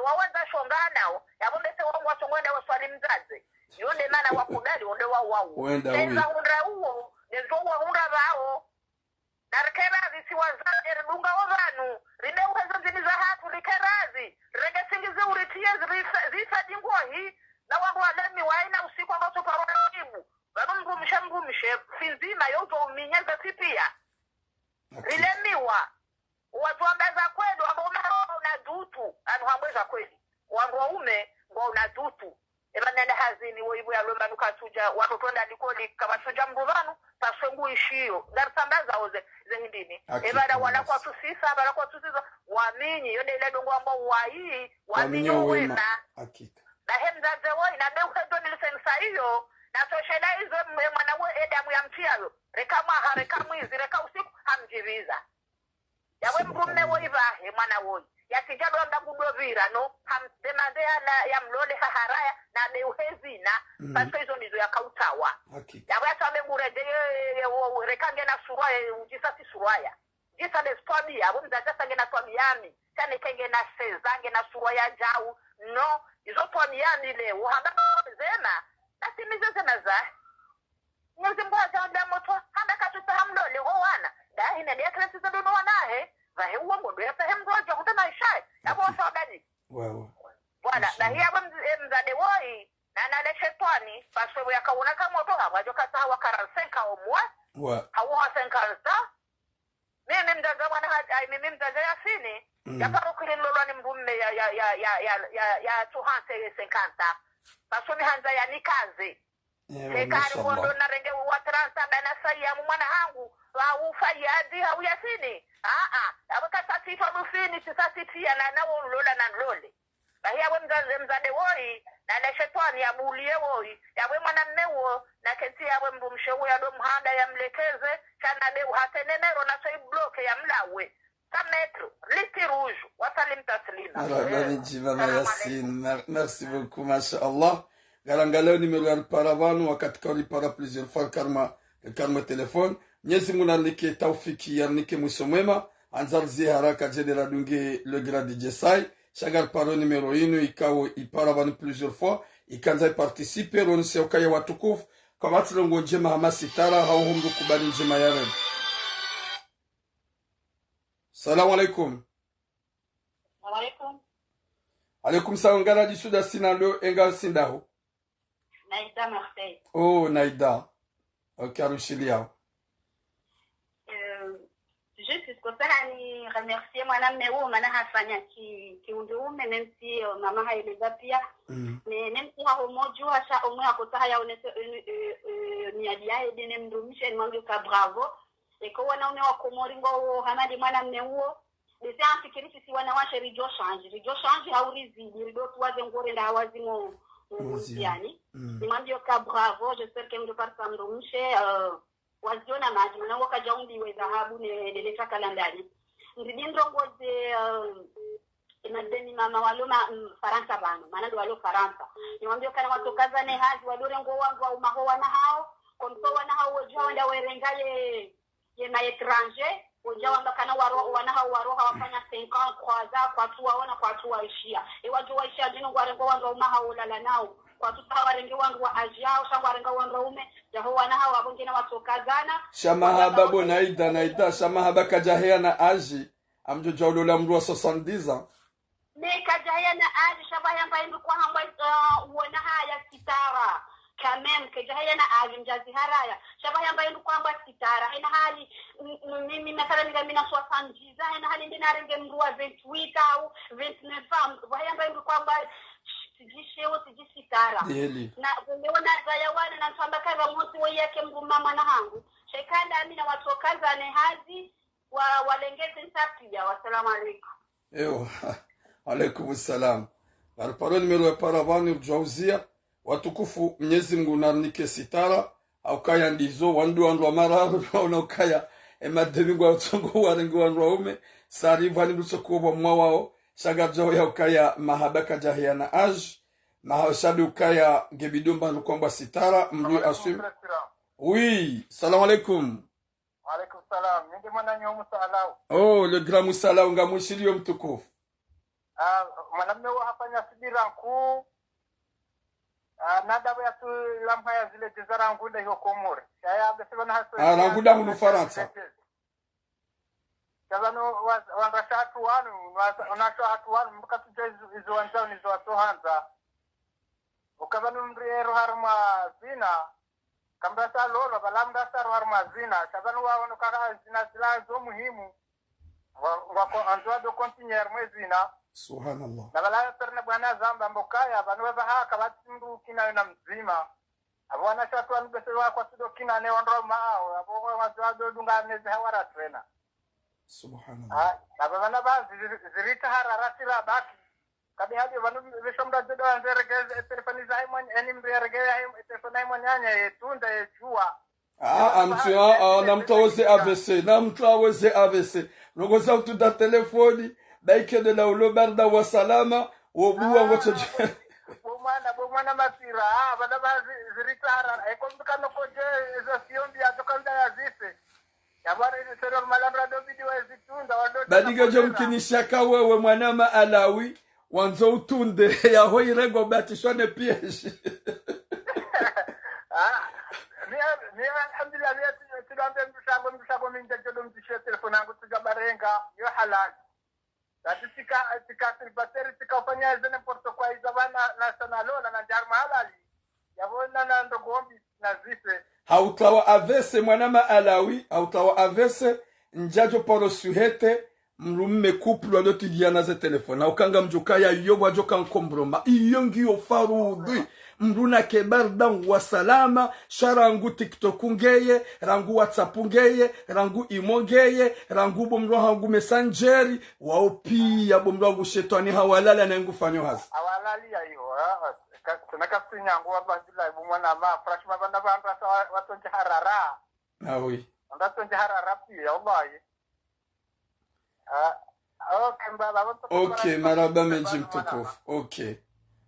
wawanza shonganao yabonde se wangu wasongwenda waswali mzaze yonde mana wakudali onde wawu neza undra uo nezo undra vao narkerazi siwazaje ridunga wavanu ride uhezo ziniza hatu rikerazi rege singize uritie zisa jingohi na wangu walemi waina usiku ambazo parona jibu vanu mgumishe finzima yoto uminyeza sipia rilemiwa watu ambeza kweli ambao unadutu anu hambweza kweli wangu waume ambao unadutu ebanene hazini woibu ya lomba nukatuja watotonda likoli kabatuja mbuvanu paswengu ishio darsambaza oze zehindini ebada wala kwa tusisa bala kwa tusisa waminyi yode ile dongo ambao wai waminyo wema hakika na hemzaze woi na beuhedo nilisensa hiyo na toshela hizo mwana we edamu ya mtiayo rekama harekamwizi reka usiku hamjiviza yawe mrumme woi vahe mwana woi yasijado ndagudovira no hamdemande ya mlole haharaya na beuhezina pasko hizo ndizo yakautawa yawe atabe murede rekange na suraya ujisasi suraya jisa de swabia abo mzaja sange na swabiyami kane kenge na sezange na suraya jau no hizo swabiyami le uhamba zema basi mizo na za Mwenyezi Mungu ajaenda moto handa katuta hamlole ho wana dahi na dia klasi za dono wanahe vahe uwa ngondo ya sehemu zoja kuta maisha yabo wasabadi bwana na hiya mzade woi na nale shetani paswe yakaona kama moto hawajo kata wakarasenka omwa hawa senka za mimi mzaza mwana mimi mzaza yasini yaparo kulilolo ni mbumme ya tuhanse senkanta paswe hanza ya nikaze Sekari kondo na renge watransa bana sayamu mwana hangu au fayadi au yasini abaka sasifa mufini sisasitia na lola na lole bahia we mzade woi na na shetani abulie woi yawe mwana mmewo na kenti yawe mbumshewo ya do mhanda ya mlekeze kana de hatenenero na sai bloke ya mlawe metro liti rouge wasalim taslima. Merci beaucoup, mashaallah. Garangaleo numéro ya paravanu wakati kwa para plusieurs fois karma telefone. Mwenyezi Mungu anike taufiki yanike mwisho mwema. Anzarzi haraka jedera dunge le grade Jesai. Chagar paro numéro inu ikawo iparavanu plusieurs fois. Ikanza participer onse okaya watukufu. Kwa matilongo njema hamasi tara hauhumdu kubali njema ya Rabbi. Salamu alaikum. Alaikum. Alaikum salam ngara jisuda sinalo enga sindaho. Naida Marseille. Oh, Naida. Ok, Arushilia. Juste pour ça, ni remercier madame Neo, madame Hafanya qui undume même si maman haeleza pia. Mais même si haomoju asha omwe akota haya onese ni adia edene mdumisha ni mangu ka bravo. Et ko wana ume wa komoringo hamadi madame Neo. Dese ansikirisi si wana washe rijo change haurizi rido tuwaze ngore nda hawazimo yani nimambio ka bravo j'espère que ndo parsa mdumishe waziona maji na wakaja umbi we dhahabu ne deleta kalandani ndidindro ngoze inadeni mama waloma Faransa bana maana ndo walo Faransa nimambio kana watokaza ne hazi wadorengo wangu au maho wana hao komso wana hao wajao nda werengale ye na étranger wajao ambakana wana hao waro hawafanya 50 croisa kwa tu waona kwa tu waishia wajao waishia dino ngwarengo wangu maha ulala nao kwa tutawarenge wangu wa ajiao shangwarenga wangu ume jaho wana hao wabongena watokazana shamahaba Naida shamahaba kajahea na aji amjoja ulola mru wa 70 ans ne kajahea na aji shabaya mbaimbu kwa hamba uona haya kitara quand même kajahea na aji mjazi haraya shabaya mbaimbu kwa hamba kitara ina hali mimi mesela mina 70 ans ina hali ndina renge mru wa 28 au 29 ans baya mbaimbu kwa hamba sijishewo sijisitara na umeona zayawana na ntamba kaza mosi we yake mgumama na hangu shekanda amina watokaza ne hazi walengeze nsapia. Wassalamu alaikum. Ewa alaikum salam. Alparo numero ya paravani ujauzia watukufu Mwenyezi Mungu narnike sitara au kaya ndizo wandu wa mararu na ukaya emademi wa utongo warengo wa ume sarivu hani mlusokuwa mwa wao shagajo ya ukaya mahabaka jahia na aj mahashadu ukaya gebidumba nukwamba sitara mrui aswim. Oui, salam alaikum. Alaikum salam. Nindi mwana nyomu salau. Oh, le grand musalau nga mushilio mtukufu. Mwanamme wa hafanya sibira nkuu. Nadabu ya tu lamha ya zile jizara ngunda hiyo komore. Shaya abesiwa na haso. Ngunda munu Faransa. Kazano wangasha hatu wanu. Unasho hatu wanu. Mbaka tuja izo wanzao nizo wato hanza. Ukazano mriero haruma zina. Kambasa lolo balamda saru haruma zina. Kazano wawano kaka zina zila zo muhimu. Wako anzwa do kontinyer mwezina. Subhanallah. Na balaya perna bwana zamba mbokaya banweza haka batimbu kina na mzima. Abwana shatu anbesewa kwa sido kina ne wandro mao. Abo wazwa do dunga neze hawara trena. Subhanallah. Na bana ba zirita hararati la baki. Kabi hadi banu bishomda do anzerege telefoni za imon enim rege telefoni imonyanya yetunda yejua. Namtaweze AVC. Nogoza utuda telefoni. Daike de la ulobarda wa salama wobuwa wotoje bomwana masira bana bazirita harara ekombuka nokoje izo siombi atokanda yazise yabari sero malamra do video ezitunda wado badiga jomkinishaka wewe mwanama alawi wanzo utunde yaho irego batishone piège ni alhamdulillah ni tudambe mshago minje jodo mtishe telefoni yangu tujabarenga yo halal. Tika tribateri tika ufanya zene porto kwa izabana na sanalola na jarma halali yavona na ndogombi na zise hautawa avese mwanama alawi hautawa avese njajo poro suhete mrumme couple walotigiana ze telefone ukanga mjukaya yobo ajoka nkombroma iyo ngiyo farudhi mruna kebar dan wa salama sharangu TikTok ngeye rangu WhatsApp ngeye rangu imo ngeye rangu bomro hangu messengeri wao pia bomro hangu shetani hawalala na ngufanyo hasa awalali ya hiyo tunakasinya nguwa basila bumwana ma fresh mabanda banda watonje harara oui ndatonje harara pia wallahi okay maraba menji mtukufu okay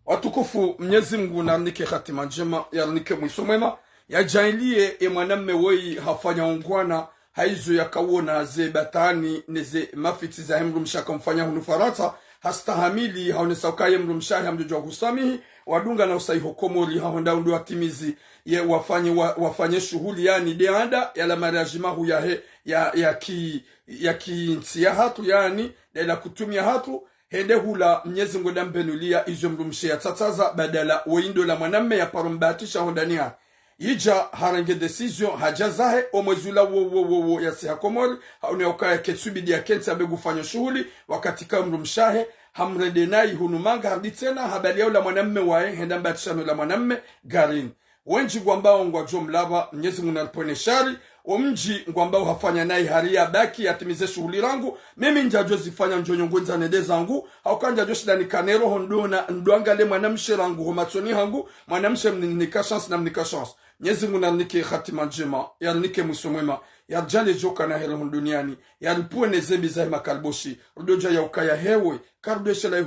watukufu Mwenyezi Mungu namnike hatima njema yarnike mwisho mwema yajailie mwanamme wei hafanya ungwana haizo yakawona ze batani neze mafiti za hemru mshaka mfanya hunufarata hastahamili haonesa ukaye mru mshahi hamjojwa kusamihi wadunga na usaiho komori haonda undu watimizi ye wafanye shughuli yani deanda yala mariajimahu ya kiintia hatu yani la kutumia hatu hende hula Mwenyezi Mungu dambenulia izo mrumshe ya tataza badala weindo la mwanamme ya parumbatisha hondania ija harange decision hajazahe omwezula wo ya siha komori haone ukaya ketsubidi ya kensi abe gufanya shughuli wakati ka mrumshahe hamredenai hunumanga hardi tena habali ya ula mwanamme wae henda mbatishano la mwanamme garini wenji gwambao ngwa jomlaba Mwenyezi Mungu nalipone shari omji ngwambao hafanya naye haria baki atimize shughuli rangu mimi njajo zifanya njonyo ngonza nede zangu haukanja jo shida nikanero hondona ndwangale mwanamshe rangu homatoni hangu mwanamshe mnika chance na mnika chance Mwenyezi Mungu nalike khatima njema yalnike musomwema yarjale joka na hele duniani yalipue nezembi za makalboshi rudoja ya ukaya hewe kardesha la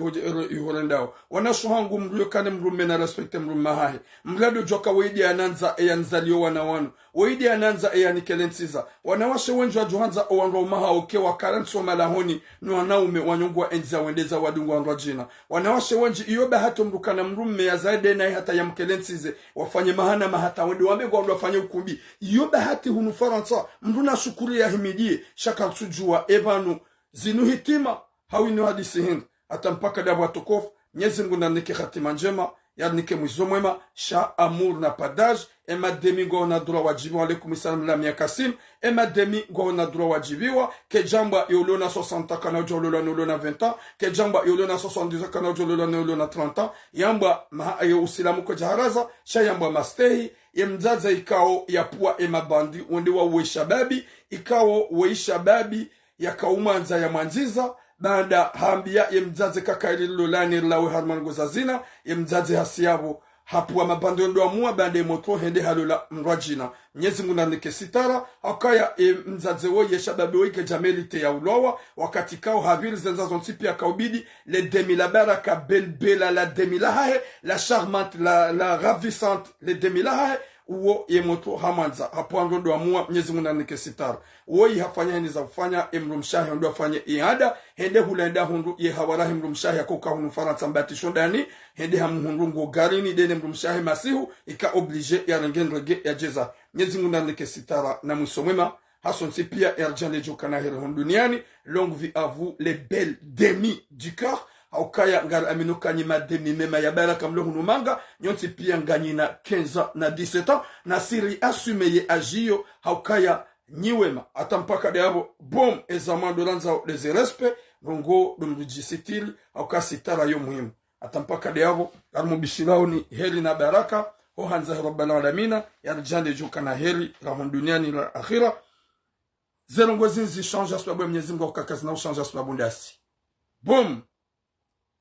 ihorendao wanashuhangu mlio kane mrume na respecte mrume hahe mlado joka weidi ananza eyanzalio wanawanu weidi ananza eyanikelensiza wanawashe wenju wa johanza owanro maha oke wa karanso malahoni nuanaume wanyongwa enza wendeza wadungu wanrwa jina wanawashe wenji iyobe hato mrukana mrume ya zaide na hata ya mkelensize wafanye mahana mahata wende wamegwa wafanye ukumbi iyobe hati hunufaransa mruna shukuri ya himidie shaka sujua evanu zinu hitima hawinu hadisi hindi hata mpaka dabu atukofu Mwenyezi Mungu nanike hatima njema yarnike mwizo mwema sha amour na padage ema demi ngo na droit wajibiwa alaikum salam la miakasim ema demi ngo na droit wajibiwa ke jamba yolona 60 kana jolona nolona 20 ans ke jamba yolona 70 kana jolona nolona 30 ans yamba ayo usilamu ko jaharaza sha yamba mastehi yemzaza ikao yapua ema bandi wende wa ueshababi ikao ueshababi yakaumanza ya manziza baada hambia yemzaze kakaililo lani lawe harman gozazina yemzaze hasiyabo hapua mabando ndo amua baada moto hende halola mrajina Mwenyezi Mungu nanike sitara akaya mzaze wo yeshababi wike jamelite ya ulowa wakati kao havil zenzazo ntipi ya kaubidi le demi la baraka bela la demi la hae la charmante la ravissante le demi la hae uo yemoto hamanza hapo ndo amua Mwenyezi Mungu nanike sitara woi hafanya ni za kufanya mrumshahi ndo afanye iada hende hulenda hundu ye hawarahi mrumshahi akoka hunu faransa mbatisho ndani hende hamuhundu ngo garini dene mrumshahi masihu ika oblige ya rengenrege ya jeza Mwenyezi Mungu nanike sitara na musomwema hason si pia erjane jokana hele duniani longue vie à vous les belles demi du cœur aukaya ngar amino kanyima demi mema ya baraka mlo hunumanga nyonti pia nganyina 15 na 17 ans na siri asumeye agio haukaya niwema atampaka deabo bom ezamando ranza les respect rongo dumjisitili aukasitara yo muhimu atampaka deabo armo bishilaoni heri na baraka ho hanza rabbal alamin yarjande jokana heri rahon duniani la akhira zero ngozinzi change aswa Mwenyezi Mungu akakazina change aswa bundasi boom